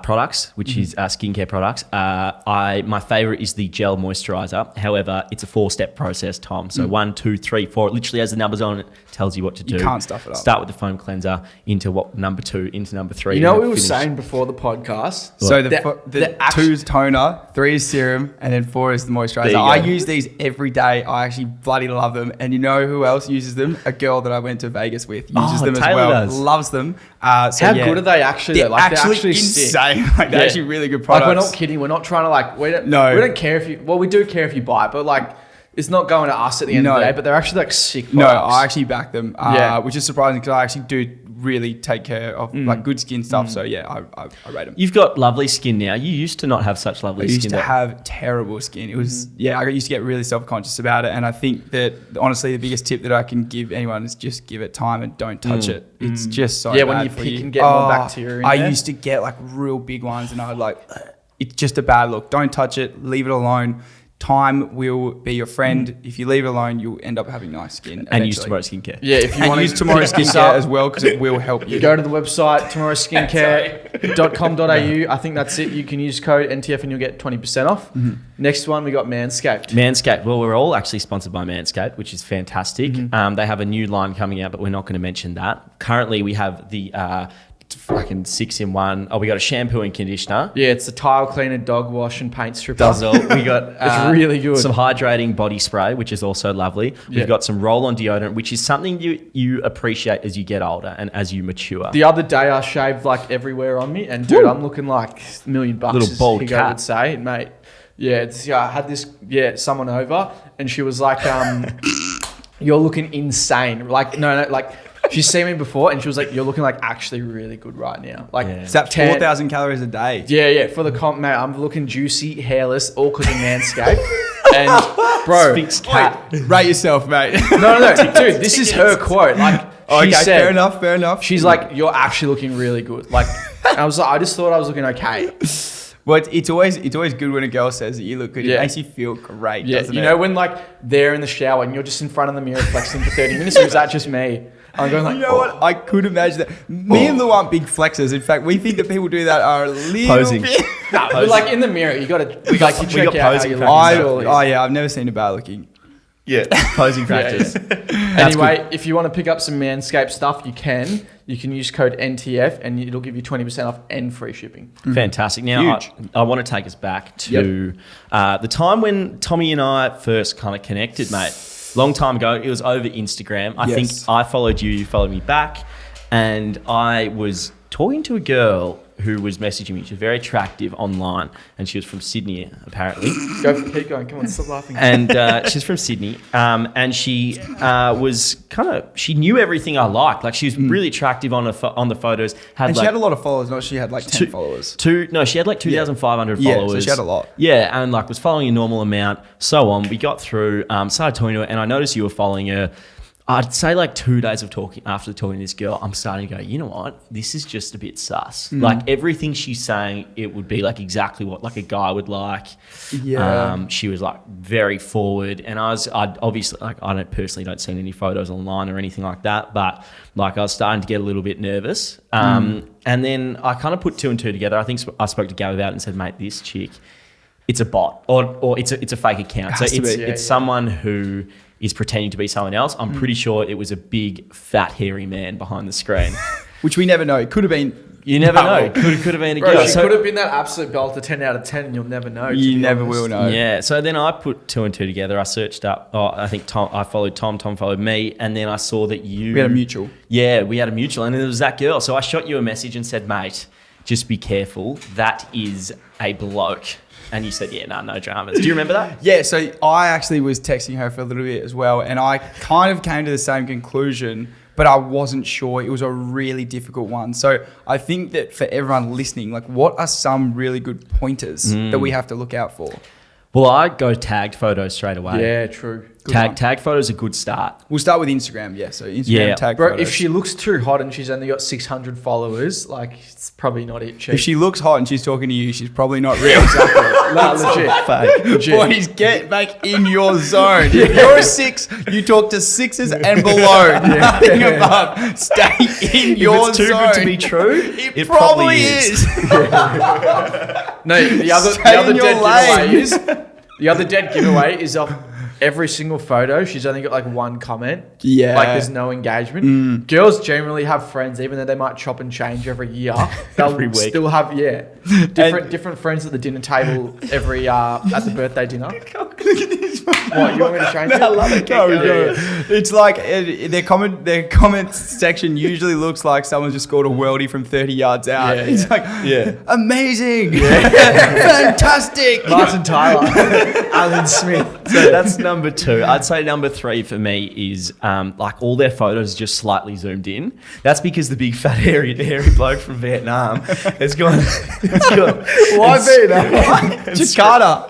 products, which is skincare products. My favorite is the gel moisturizer. However, it's a 4-step process, Tom. So 1, 2, 3, 4. It literally has the numbers on it. Tells you what to do. You can't stuff it up. Start with the foam cleanser into number 2, into number 3. You know and what we were finish. saying before the podcast? So The the act- 2 is toner, 3 is serum, and then 4 is the There moisturizer. you I go. use these every day. I actually bloody love them. And you know who else uses them? A girl that I went to Vegas with uses them as Taylor well. does. Loves them. So How good are they actually? They're though? Like, actually sick. insane. Like they're Yeah. actually really good Like, products. we're not kidding. We're not trying to like. We don't care if you. Well, we do care if you buy it, but like, it's not going to us at the end of the No. day. But they're actually like sick. No, products. I actually back them, Yeah. which is surprising because I actually do really take care of like good skin stuff. So yeah, I rate them. You've got lovely skin now. You used to not have such lovely I skin. used to though. have terrible skin. It was I used to get really self-conscious about it, and I think that honestly the biggest tip that I can give anyone is just give it time and don't touch it. It's just so Yeah, bad when you for pick you. and get more bacteria in I there. used to get like real big ones, and I would like it's just a bad look. Don't touch it. Leave it alone. Time will be your friend. If you leave it alone, you'll end up having nice skin. and use eventually. Tomorrow's skincare. Yeah, if you And want use to tomorrow's skincare as well because it will help you. Go to the website tomorrowskincare.com.au. I think that's it. You can use code NTF and you'll get 20% off. Next one, we got Manscaped. Manscaped. Well, we're all actually sponsored by Manscaped, which is fantastic. They have a new line coming out, but we're not going to mention that. Currently, we have the fucking 6-in-1. Oh, we got a shampoo and conditioner. Yeah, it's a tile cleaner, dog wash, and paint stripper. Does all. We got It's really good. some hydrating body spray, which is also lovely. Yeah. We've got some roll-on deodorant, which is something you appreciate as you get older and as you mature. The other day, I shaved like everywhere on me, and dude, I'm looking like $1 million. Little as bald Higo cat. would say, mate. Yeah, I had this someone over, and she was like, "You're looking insane." Like, no, like. She's seen me before, and she was like, "You're looking like actually really good right now." Like, Yeah. Is that 4,000 calories a day? Yeah. For the comp, mate, I'm looking juicy, hairless, all because of Manscaped. And bro, Sphinx cat. Rate yourself, mate. no, dude, this is her quote. Like, she said, fair enough. she's like, "You're actually looking really good." Like, I was like, I just thought I was looking okay. Well, it's always good when a girl says that you look good. It Yeah. makes you feel great, Yeah, doesn't you it? know when like they're in the shower and you're just in front of the mirror flexing for 30 minutes, or is that just me? I'm going like, You know what? I could imagine that. Me and Lou aren't big flexers. In fact, we think that people do that are a little Posing. bit. No, but like in the mirror, you got to we like got you check out how posing you practice. look. I've never seen a bad looking. Yeah, posing practice. Anyway, if you want to pick up some Manscaped stuff, you can. You can use code NTF and it'll give you 20% off and free shipping. Fantastic. Now, Huge. I want to take us back to the time when Tommy and I first kind of connected, mate. Long time ago. It was over Instagram. I think I followed you, you followed me back, and I was talking to a girl who was messaging me. She was very attractive online, and she was from Sydney, apparently. Keep going. Come on, stop laughing. And she's from Sydney, and she was she knew everything I liked. Like, she was really attractive on the photos. And she had a lot of followers, not she had like 10 followers. She had like 2,500 Yeah, followers. so she had a lot. Yeah, and like was following a normal amount, so on. We got through, started talking to her, and I noticed you were following her. I'd say like 2 days of talking, after talking to this girl, I'm starting to go, you know what? This is just a bit sus. Like, everything she's saying, it would be like exactly what like a guy would like. Yeah. She was like very forward, and I'd obviously, like, I don't see any photos online or anything like that, but like I was starting to get a little bit nervous. And then I kind of put 2 and 2 together. I think I spoke to Gav about it and said, mate, this chick, it's a bot or it's a fake account. So it's someone who is pretending to be someone else. I'm pretty sure it was a big, fat, hairy man behind the screen. Which we never know. It could have been. You never know. Could have been a Bro, girl. she could have been that absolute belter 10 out of 10 and you'll never know. You never will know. Yeah. So then I put 2 and 2 together. I searched up. I think I followed Tom. Tom followed me, and then I saw that you. We had a mutual. Yeah, we had a mutual, and it was that girl. So I shot you a message and said, mate, just be careful. That is a bloke. And you said, yeah, no dramas. Do you remember that? Yeah, so I actually was texting her for a little bit as well, and I kind of came to the same conclusion, but I wasn't sure. It was a really difficult one. So I think that for everyone listening, like, what are some really good pointers that we have to look out for? Well, I go tagged photos straight away. Yeah, true. Tag photos a good start. We'll start with Instagram, yeah. So Instagram tag Bro, photos. if she looks too hot and she's only got 600 followers, like, it's probably not it, cheap. If she looks hot and she's talking to you, she's probably not real. Exactly. No, legit. Fake. Legit. Boys, get back in your zone. If you're a 6, you talk to 6s and below. Nothing above. Stay in your If it's too zone. good to be true, It probably is. No, the other in your dead lane. giveaway is the other dead giveaway is off every single photo. She's only got like one comment. Yeah. Like there's no engagement. Girls generally have friends, even though they might chop and change every year. They'll Every week. still have different friends at the dinner table every at the birthday dinner. Look at this one. What, you want me to change it? I love it. Go. Yeah. It's like their comment section usually looks like someone's just scored a worldie from 30 yards out. Yeah, It's like, amazing, fantastic. Martin Tyler, Alan Smith. So that's number 2. I'd say number 3 for me is like all their photos just slightly zoomed in. That's because the big fat hairy bloke from Vietnam has gone. Why Vietnam? Jakarta.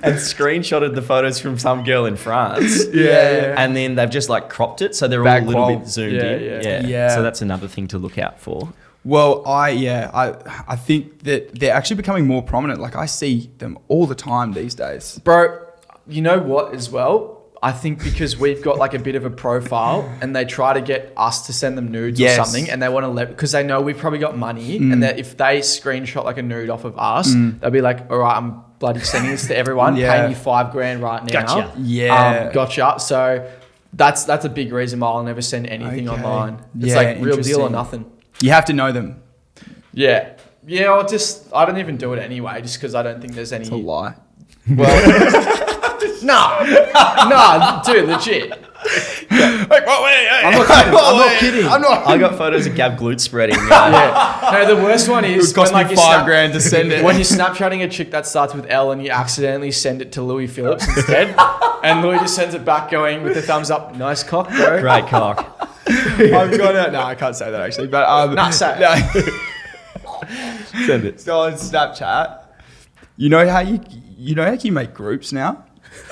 And screenshotted the photos from some girl in France. Yeah. And then they've just like cropped it so they're Back all a little qual. bit zoomed Yeah, in. yeah. So that's another thing to look out for. Well, I think that they're actually becoming more prominent. Like, I see them all the time these days. Bro, you know what as well? I think because we've got like a bit of a profile and they try to get us to send them nudes Yes. or something, and they want to because they know we've probably got money, and that if they screenshot like a nude off of us, they'll be like, all right, I'm bloody sending this to everyone, Yeah. pay me $5,000 right now. Gotcha. Yeah. Gotcha. So that's a big reason why I'll never send anything Okay. online. It's Yeah, like real deal or interesting. nothing. You have to know them. Yeah. Yeah, I don't even do it anyway, just because I don't think there's any. It's a lie. Well, nah, dude, legit. I'm not kidding. I got photos of Gab glute spreading. Yeah. No, the worst one is It cost when, me like, you $5,000 to send it. when you're Snapchatting a chick that starts with L and you accidentally send it to Louis Phillips instead, and Louis just sends it back going with the thumbs up. Nice cock, bro. Great cock. I've got no, I can't say that actually, but Nah, say it. no. Send it. So on Snapchat, you know how you make groups now?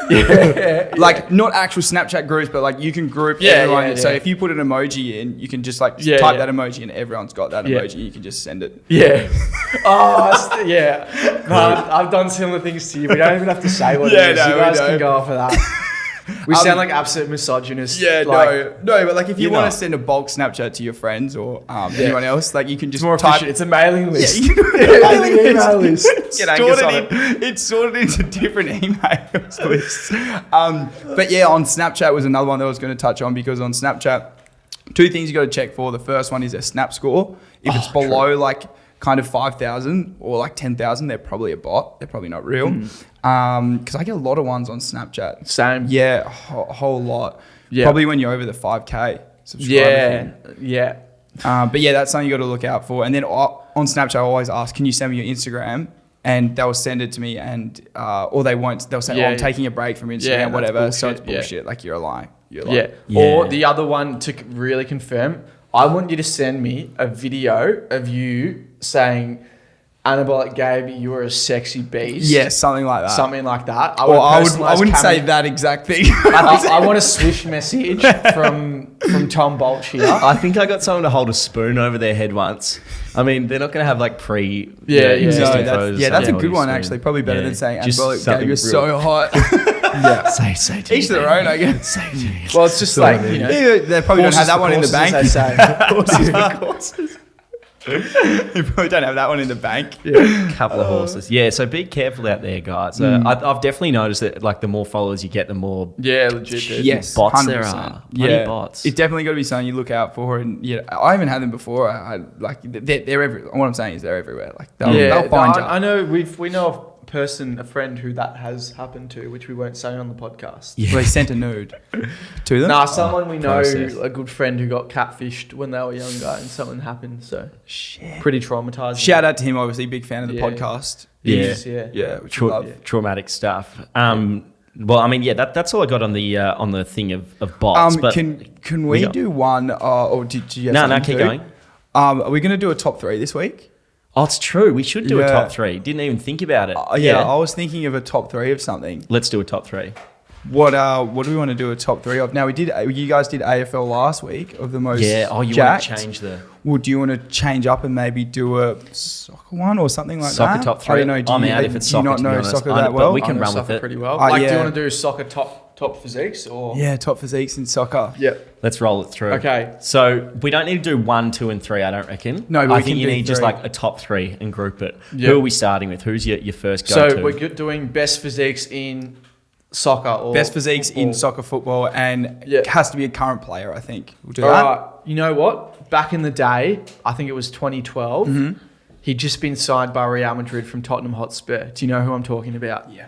Like not actual Snapchat groups, but like you can group everyone. yeah. So if you put an emoji in, you can just like Yeah, type yeah. that emoji and everyone's got that Yeah. emoji. You can just send it. Yeah. Yeah. No, I've done similar things to you. We don't even have to say what Yeah, it is. no, You we guys don't. can go off of that. We sound like absolute misogynists. Yeah, like, no, but like if you you're want not. to send a bulk Snapchat to your friends or anyone else, like you can It's just more type efficient. It's a mailing list. Yeah, Mailing email list. Get Angus on it. It's sorted into different emails lists. But yeah, on Snapchat was another one that I was going to touch on, because on Snapchat, 2 things you got to check for. The first one is their snap score. If it's below like kind of 5,000 or like 10,000, they're probably a bot. They're probably not real. Because I get a lot of ones on Snapchat. Same. Yeah, a whole lot. Yeah. Probably when you're over the 5K subscriber Yeah. thing. Yeah. But yeah, that's something you got to look out for. And then on Snapchat, I always ask, can you send me your Instagram? And they'll send it to me, and or they won't. They'll say, Yeah, I'm taking a break from Instagram, that's whatever. So it's bullshit, yeah. bullshit. Like you're lying. You're lying. Yeah. Or Yeah. the other one to really confirm, I want you to send me a video of you saying, Anabolic Gabe, you are a sexy beast. Yeah, something like that. Something like that. I wouldn't say that exact thing. I want a swish message from Tom Bolch here. I think I got someone to hold a spoon over their head once. I mean, they're not going to have like existing photos. That's a good holding one spoon. actually. Probably better than saying Just Anabolic Gabe, something you're so real- hot. Yeah. Say to Each me, their own, I guess. Say to me. Well, it's just like, you know. Yeah, they probably don't have that one in the bank. As they say. You probably don't have that one in the bank. Couple of horses. Yeah, so be careful out there, guys. I've definitely noticed that like the more followers you get, the more Yeah, legit, dude. Yes, bots there 100%. are. Bloody bots. It's definitely got to be something you look out for. And yeah, I haven't had them before. I like they're everywhere. What I'm saying is they're everywhere. Like they'll find you. I know we know of a friend who that has happened to, which we won't say on the podcast. Yeah. Well, he sent a nude to them. Nah, someone we know, process. a good friend who got catfished when they were younger and something happened. So Shit. pretty traumatizing. Shout out to him, obviously, big fan of the Yeah. podcast. Yeah. Yeah. Which we love. Traumatic stuff. Well, I mean, yeah, that's all I got on the thing of bots. But Can we do one? Or did you have no, something keep to? going. Are we going to do a top 3 this week? Oh, it's true. We should do a Yeah. top 3. Didn't even think about it. Yeah, I was thinking of a top 3 of something. Let's do a top 3. What do we want to do a top 3 of? Now you guys did AFL last week of the most Yeah. Oh, you jacked. want to change the Well, do you want to change up and maybe do a soccer one or something like soccer that? top 3? I don't know. Do I'm you, out if it's do you soccer. not to be know honest. soccer I know, that but well? we I can know run with soccer it. pretty well. Oh, Do you yeah. want to do soccer top physiques or? Yeah, top physiques in soccer. Yeah. Let's roll it through. Okay. So we don't need to do 1, 2, and 3. I don't reckon. No, but I we think can you do need just 3. like a top 3 and group it. Yeah. Who are we starting with? Who's your first So go-to? we're doing best physiques in soccer or Best physiques in football. soccer, football, and Yeah. it has to be a current player. I think we'll do All that. right. You know what? Back in the day, I think it was 2012. Mm-hmm. He'd just been signed by Real Madrid from Tottenham Hotspur. Do you know who I'm talking about? Yeah.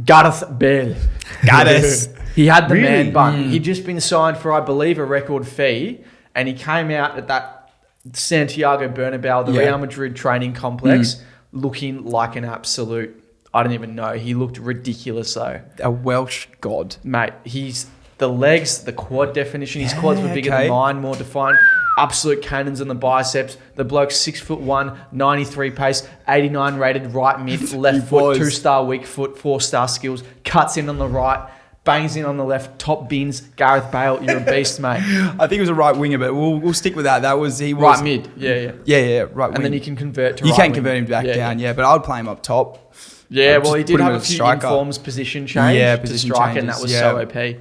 Gareth Bale. Gaddis. He had the Really? man bun. He'd just been signed for, I believe, a record fee, and he came out at that Santiago Bernabeu, the Yeah. Real Madrid training complex, looking like an absolute. I don't even know. He looked ridiculous though, A Welsh god. mate. He's the legs, the quad definition. His quads were bigger okay. than mine, more defined. Absolute cannons on the biceps. The bloke's 6'1", 93 pace, 89 rated right mid, left foot, was. 2-star weak foot, 4-star skills. Cuts in on the right, bangs in on the left. Top bins. Gareth Bale, you're a beast, mate. I think it was a right winger, but we'll stick with that. He was Right mid, yeah. Yeah, right. And then you can convert to you right can wing. convert him back down, yeah. But I'd play him up top. Yeah, Just well, he did put him have a as a few striker. informs position change Yeah, to position strike, and that changes, was yeah. so OP.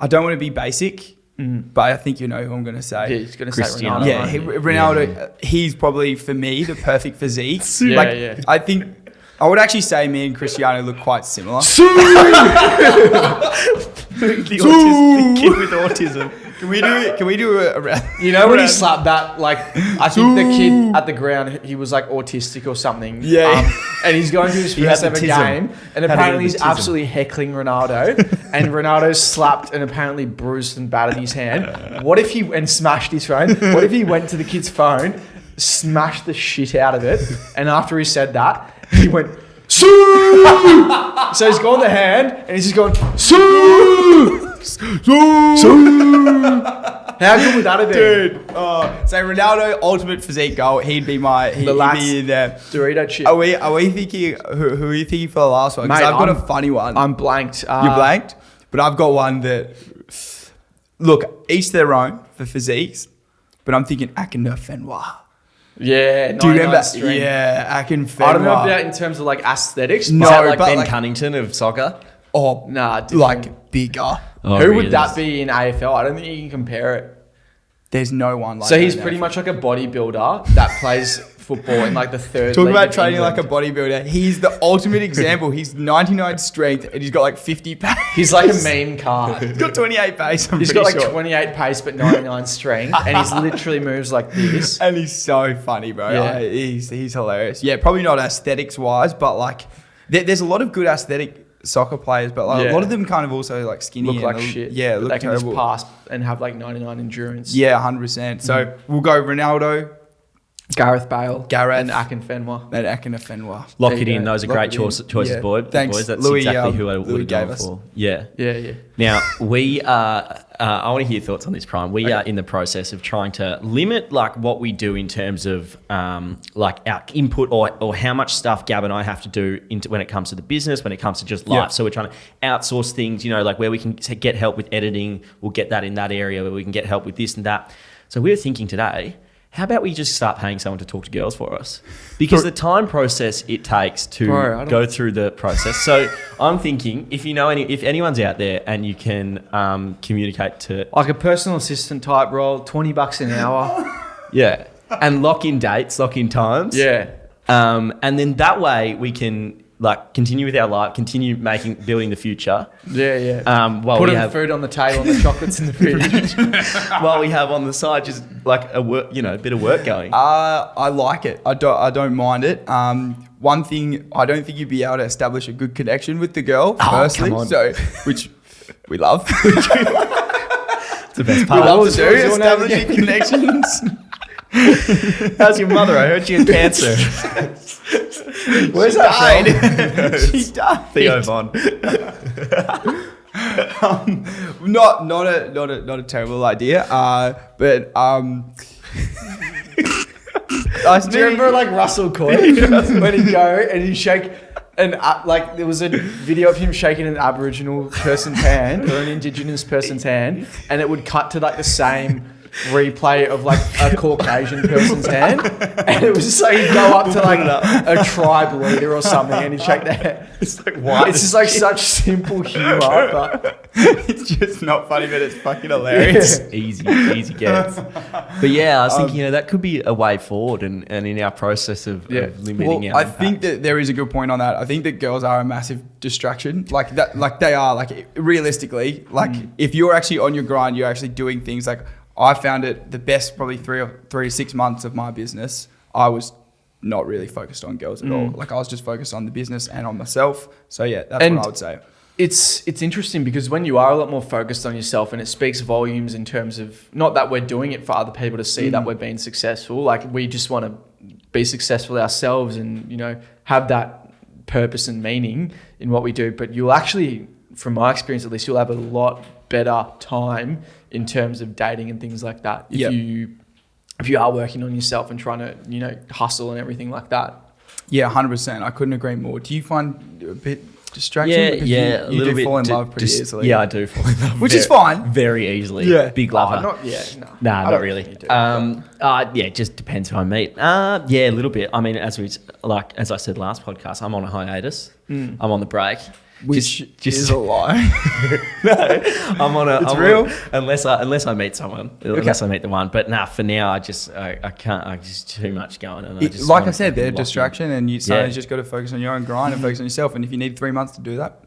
I don't want to be basic, but I think you know who I'm going to say. Yeah, he's going to say Cristiano. Ronaldo. Yeah, right? Ronaldo. He's probably for me the perfect physique. Yeah, yeah. I think I would actually say me and Cristiano look quite similar. the kid with autism. Can we do a round? You know when he slapped that, like, I think the kid at the ground, he was like autistic or something. Yeah. And he's going to his He first had ever the tism. game, and Had apparently he's the tism. absolutely heckling Ronaldo, and Ronaldo slapped and apparently bruised and battered his hand. What if and smashed his phone? What if he went to the kid's phone, smashed the shit out of it, and after he said that, he went, Sue! So he's gone the hand, and he's just going, Sue! How good would that have been? Dude, so Ronaldo, ultimate physique goal. He'd be The lads. be in there. Dorito chip. Are we thinking? Who are you thinking for the last one? Because Mate, I've got I'm- a funny one. I'm blanked. You're blanked, but I've got one that. Look, each their own for physiques, but I'm thinking Akinfenwa. Yeah, Do you remember? strength. Yeah, Akinfenwa. I don't know about in terms of like aesthetics. No, Is that like but Ben like- Cunnington of soccer? Oh, Nah, different. like bigger. Oh, Who really? would that be in AFL? I don't think you can compare it. There's no one like. So that he's now. pretty much like a bodybuilder that plays football in like the third. Talking league about of training England. like a bodybuilder. He's the ultimate example. He's 99 strength and he's got like 50 pace. He's like a meme card. He's got 28 pace. He's got like 28 pace but 99 strength, and he's literally moves like this. And he's so funny, bro. Yeah. He's hilarious. Yeah, probably not aesthetics wise, but like there's a lot of good aesthetic soccer players, but like Yeah. a lot of them kind of also like skinny. Look and like they shit. Yeah, but look they can terrible. just pass and have like 99 endurance. Yeah, 100%. So we'll go Ronaldo, Gareth Bale, Gareth. and Akinfenwa. and Akinfenwa. Lock There it you in. go. Those are Lock great it in. choices, Yeah. boys. Thanks, That's Louis, exactly who I Louis would have gave gone us. for. Yeah. Yeah. Now, we are, I want to hear your thoughts on this, Prime. We are in the process of trying to limit like what we do in terms of like our input or how much stuff Gab and I have to do when it comes to the business, when it comes to just life. Yeah. So we're trying to outsource things, you know, like where we can get help with editing, we'll get that in that area, where we can get help with this and that. So we were thinking today, how about we just start paying someone to talk to girls for us? Because the time process it takes to Bro, I don't- go through the process. So I'm thinking, if anyone's out there and you can communicate to, Like a personal assistant type role, $20 an hour. yeah, and lock in dates, lock in times. Yeah. And then that way we can continue with our life, continue building the future. Yeah. While Putting we have food on the table and the chocolates in the fridge. while we have on the side just like a work, a bit of work going. I like it. I don't mind it. One thing, I don't think you'd be able to establish a good connection with the girl, firstly. Come on. So, which we love. It's the best part. We love to What do, was your name establishing connections. How's your mother? I heard she had cancer. Where's that from? She died. Theo Von. Not a terrible idea. But Do you remember like Russell Coy when he'd go and he'd shake like there was a video of him shaking an Aboriginal person's hand or an Indigenous person's hand, and it would cut to like the same replay of like a Caucasian person's hand, and it was just like he'd go up to like a tribe leader or something and he'd shake their hand. It's like, what? It's just like such simple humour, but it's just not funny, but it's fucking hilarious. Easy gets. But yeah, I was thinking, that could be a way forward and in our process of limiting our I impact. think that there is a good point on that. I think that girls are a massive distraction. Like that, like they are, like realistically, like if you're actually on your grind, you're actually doing things. Like I found it the best probably 3 to 6 months of my business. I was not really focused on girls at all. Like I was just focused on the business and on myself. So yeah, that's what I would say. It's interesting because when you are a lot more focused on yourself, and it speaks volumes in terms of not that we're doing it for other people to see that we're being successful. Like we just want to be successful ourselves and, have that purpose and meaning in what we do. But you'll actually, from my experience at least, you'll have a lot better time in terms of dating and things like that. If you are working on yourself and trying to, hustle and everything like that. Yeah, 100%. I couldn't agree more. Do you find a bit distraction? Because a you little do bit. fall in love pretty easily. Yeah, I do fall in love. Which is fine. Very easily. Yeah. Big lover. Not really. It just depends who I meet. A little bit. I mean, as I said last podcast, I'm on a hiatus. I'm on the break. Which just is a lie. No, I'm on a. It's I'm real. Unless I meet someone. Unless I meet the one. But for now, I can't. I just too much going. And Like I said, they're a distraction, and you just got to focus on your own grind and focus on yourself. And if you need 3 months to do that,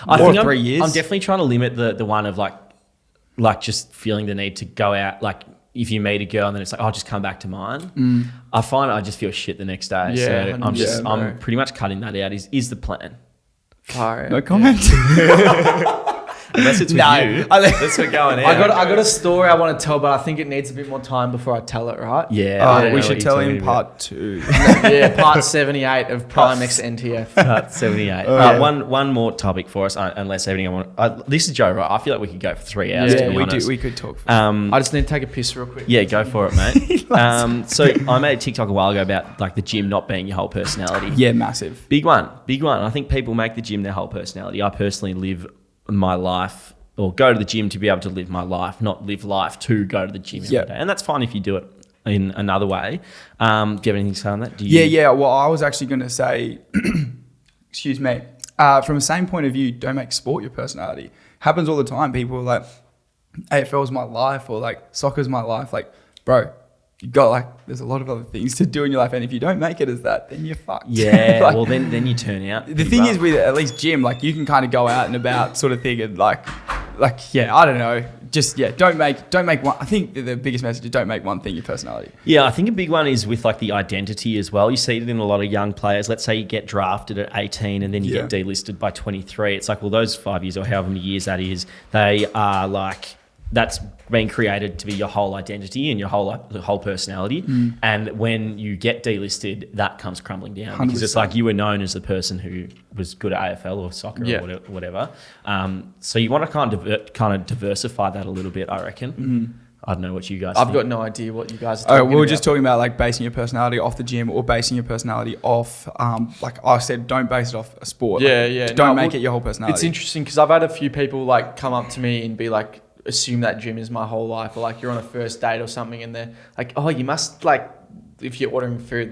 I think 3 years, I'm definitely trying to limit the one of like just feeling the need to go out. Like if you meet a girl and then it's like, I'll just come back to mine. I find I just feel shit the next day. Yeah, so I'm pretty much cutting that out. Is the plan. No comment. Unless it's with you. Unless we're going out. I got a story I want to tell, but I think it needs a bit more time before I tell it, right? Yeah. We should tell him part 2. Part 78 of Prime X NTF. Part 78. One more topic for us, unless anyone this is Joe, right? I feel like we could go for 3 hours, to be honest. We could talk. I just need to take a piss real quick. Yeah, go for it, mate. So I made a TikTok a while ago about like the gym not being your whole personality. Yeah, massive. Big one. I think people make the gym their whole personality. I personally live my life or go to the gym to be able to live my life, not live life to go to the gym every day. And that's fine if you do it in another way. Do you have anything to say on that? Yeah. Well, I was actually going to say, excuse me, from the same point of view, don't make sport your personality. Happens all the time. People are like, AFL is my life, or like soccer's my life. Like, bro, you got there's a lot of other things to do in your life, and if you don't make it as that, then you're fucked. Yeah, well then you turn out. The thing is with at least gym, you can kind of go out and about sort of thing, and I don't know, just don't make one. I think the biggest message is don't make one thing your personality. Yeah, I think a big one is with the identity as well. You see it in a lot of young players. Let's say you get drafted at 18 and then you get delisted by 23. It's like, well, those 5 years or however many years that is, they are that's been created to be your whole identity and your whole personality. And when you get delisted, that comes crumbling down 100%. because it's like you were known as the person who was good at AFL or soccer or whatever. So you want to kind of diversify that a little bit, I reckon. I don't know what you guys think. I've got no idea what you guys are talking about. We were just talking about basing your personality off the gym or basing your personality off, like I said, don't base it off a sport. Don't make it your whole personality. It's interesting because I've had a few people come up to me and be like, assume that gym is my whole life, or you're on a first date or something and they're like, oh, you must if you're ordering food,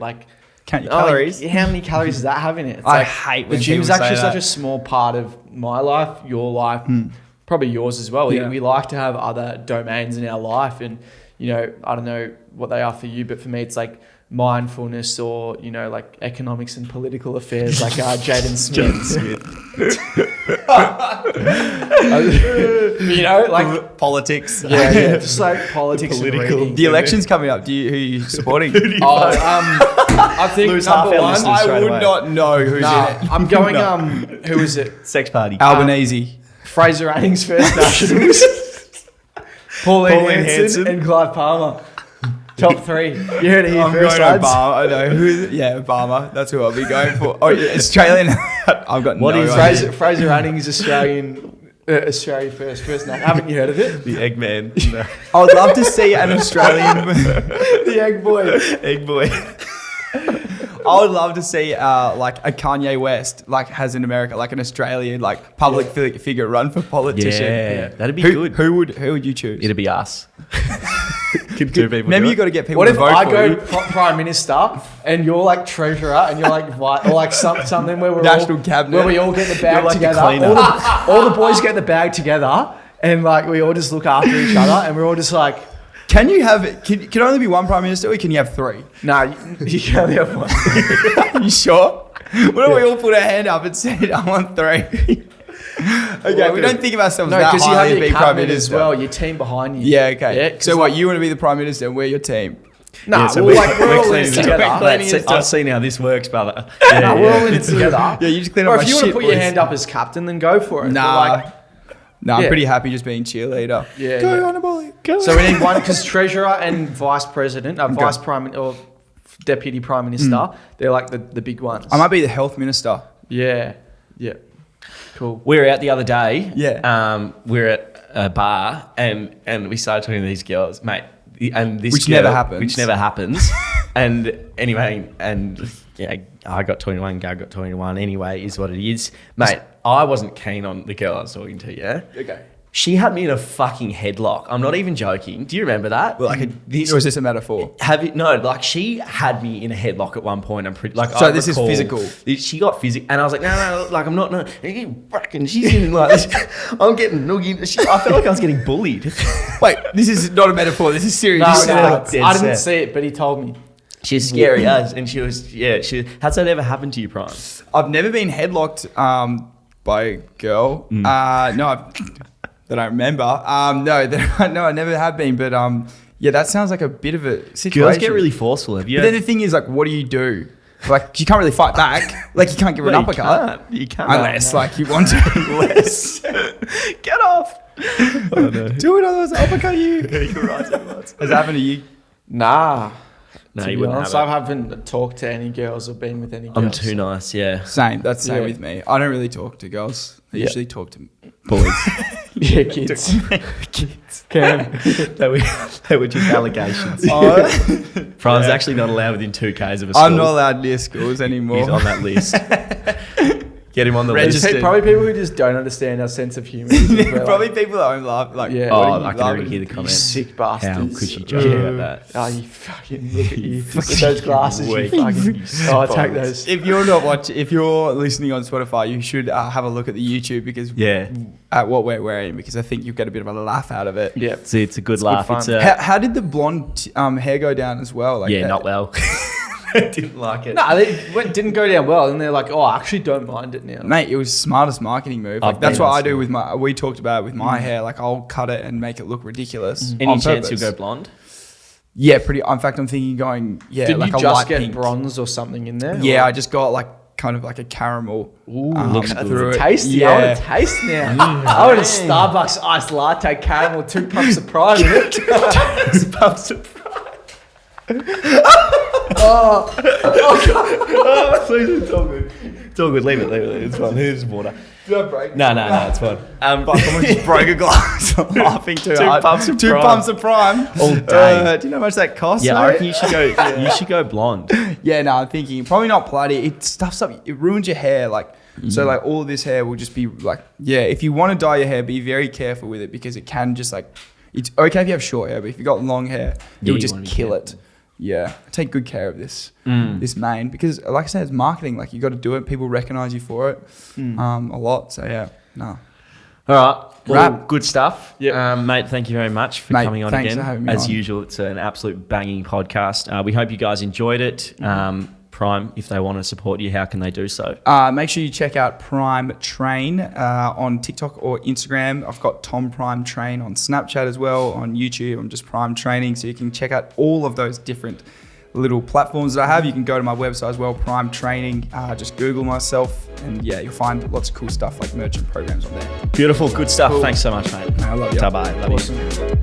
count your calories. How many calories does that have in it? It's I hate when the gym's people say actually that. such a small part of my life, your life, probably yours as well. Yeah. We like to have other domains in our life, and I don't know what they are for you, but for me, it's like mindfulness or, like economics and political affairs, like Jaden Smith. Like politics. Yeah, just like politics and reading. The election's coming up. Who are you supporting? I think Lose half number our one, listeners. I straight would away. not know who's in it. I'm going, who is it? Sex party. Albanese. Fraser Anning's First Nationals. Pauline Hanson and Clive Palmer. Top 3. You heard it here I'm first, going lads. Obama. I know who. Yeah, Obama. That's who I'll be going for. Oh, yeah, Australian. I've got What no is idea. Fraser Anning's Australia First National. Haven't you heard of it? The Eggman. No. I would love to see an Australian. The Egg Boy. Egg boy. I would love to see like a Kanye West like has in America, like an Australian like public figure run for politician. Yeah, that'd be Who, good. who would you choose? It'd be us. Can 2 people Maybe do you it? got to get people What to if vote I for go you. Prime Minister and you're like Treasurer and you're like or like something where we're National all, Cabinet. where we all get the bag You're like the together. cleaner. All the boys get the bag together and like we all just look after each other and we're all just like, Can you have? Can only be one prime minister, or can you have 3? nah, you can only have one. You sure? What if we all put our hand up and said, "I want 3"? Okay, we don't think of ourselves No, that because you highly have as your being prime cabinet minister. as well, your team behind you. Yeah, okay. Yeah, 'cause so what? like- You want to be the prime minister, and we're your team. Nah, Yeah, so we're all in cleaning it this together. up. Cleaning Mate, this I've up. seen how this works, brother. Nah, we're all in it together. Yeah, you just clean Or up my if you shit, want to put your boys. hand up as captain, then go for it. Nah. But No, I'm Yeah. pretty happy just being cheerleader. Yeah, Go yeah. on a bully. Go. So we need one because treasurer and vice president, vice prime or deputy prime minister, they're like the big ones. I might be the health minister. Yeah, yeah, cool. We were out the other day. Yeah. We were at a bar and we started talking to these girls, mate. And this Which girl, never happens. Which never happens. And anyway, yeah, I got 21, Gav got 21. Anyway, is what it is, mate. I wasn't keen on the girl I was talking to. Yeah. Okay. She had me in a fucking headlock. I'm not even joking. Do you remember that? Well, or is this a metaphor? Have you? No, like she had me in a headlock at one point. I'm pretty like. So I this is recall- physical? She got physical, and I was like, no, like I'm not. No, and she's in like this. I'm getting noogie. I felt like I was getting bullied. Wait, this is not a metaphor. This is serious. No, This is no, like- dead I didn't set. see it, but he told me. She's scary as, and she was Has that ever happened to you, Prime? I've never been headlocked by a girl. No, that I remember. No, I never have been. But yeah, that sounds like a bit of a situation. Girls get really forceful. Have you? But then the thing is, like, what do you do? Like, you can't really fight back. Like, you can't give her an uppercut. You can't. Unless, like, you want to. Unless. Get off. Oh, no. Do it, otherwise I'll uppercut you. You're right. Has that happened to you? Nah. No, To you be wouldn't honest, have I it. haven't talked to any girls or been with any girls. I'm too nice. Yeah. Same. That's the same Yeah. with me. I don't really talk to girls. I Yeah. usually talk to Boys. Yeah, kids. Kids. Cam. They were just allegations. Prime's actually not allowed within 2Ks of a school. I'm not allowed near schools anymore. He's on that list. Get him on the Register. list. Probably people who just don't understand our sense of humour. Probably people at home laugh. Like, Yeah. what Oh, are you I can laughing already hear the You comments. sick bastards. How could you joke about that? Oh, you fucking look at you with those glasses. You weak. fucking. Oh, I take those. If you're listening on Spotify, you should have a look at the YouTube because Yeah. at what we're wearing, because I think you'll get a bit of a laugh out of it. Yeah. It's a good It's laugh. good It's fun. How did the blonde hair go down as well? Like yeah, that? not well. Didn't like it. No, didn't go down well, and they're like, "Oh, I actually don't mind it now." Mate, it was smartest marketing move. Like, I've that's been what that I do smart. with my. We talked about it with my hair. Like, I'll cut it and make it look ridiculous. Any on chance purpose. you'll go blonde? Yeah, pretty. In fact, I'm thinking going. Yeah, Didn't like you a just light get pink. bronze or something in there? Yeah, Or- I just got like kind of like a caramel. Ooh, looks that's good. tasty. I want a taste now. I want a Starbucks iced latte caramel, 2 pumps of pride in it. 2 pumps of Oh, It's all good. It's all good. Leave it. It's fine. Here's water. Did I break? No, it's fine. Someone just broke a glass. I'm laughing too hard. pumps of 2 Prime. pumps of Prime. All day. Do you know how much that costs? Yeah, mate? I reckon you should go. You should go blonde. Yeah, no, I'm thinking probably not platy. It stuffs up. It ruins your hair. Like, so like all of this hair will just be like, yeah. If you want to dye your hair, be very careful with it because it can just like, it's okay if you have short hair, but if you've got long hair, it Yeah, will you just wanna be kill careful. it. Yeah, take good care of this mane because, like I said, it's marketing. Like you got to do it. People recognize you for it a lot. So yeah, no. All right. Well, Wrap. good stuff. Yep. Mate, thank you very much for Mate, coming on thanks again. for having me As on. usual, it's an absolute banging podcast. We hope you guys enjoyed it. Prime, if they want to support you, how can they do so? Make sure you check out Prime Train on TikTok or Instagram. I've got Tom Prime Train on Snapchat as well. On YouTube, I'm just Prime Training. So you can check out all of those different little platforms that I have. You can go to my website as well, Prime Training. Just Google myself, and yeah, you'll find lots of cool stuff like merchant programs on there. Beautiful. Good stuff. Thanks so much, mate. I love you. Bye-bye. Love you. Awesome.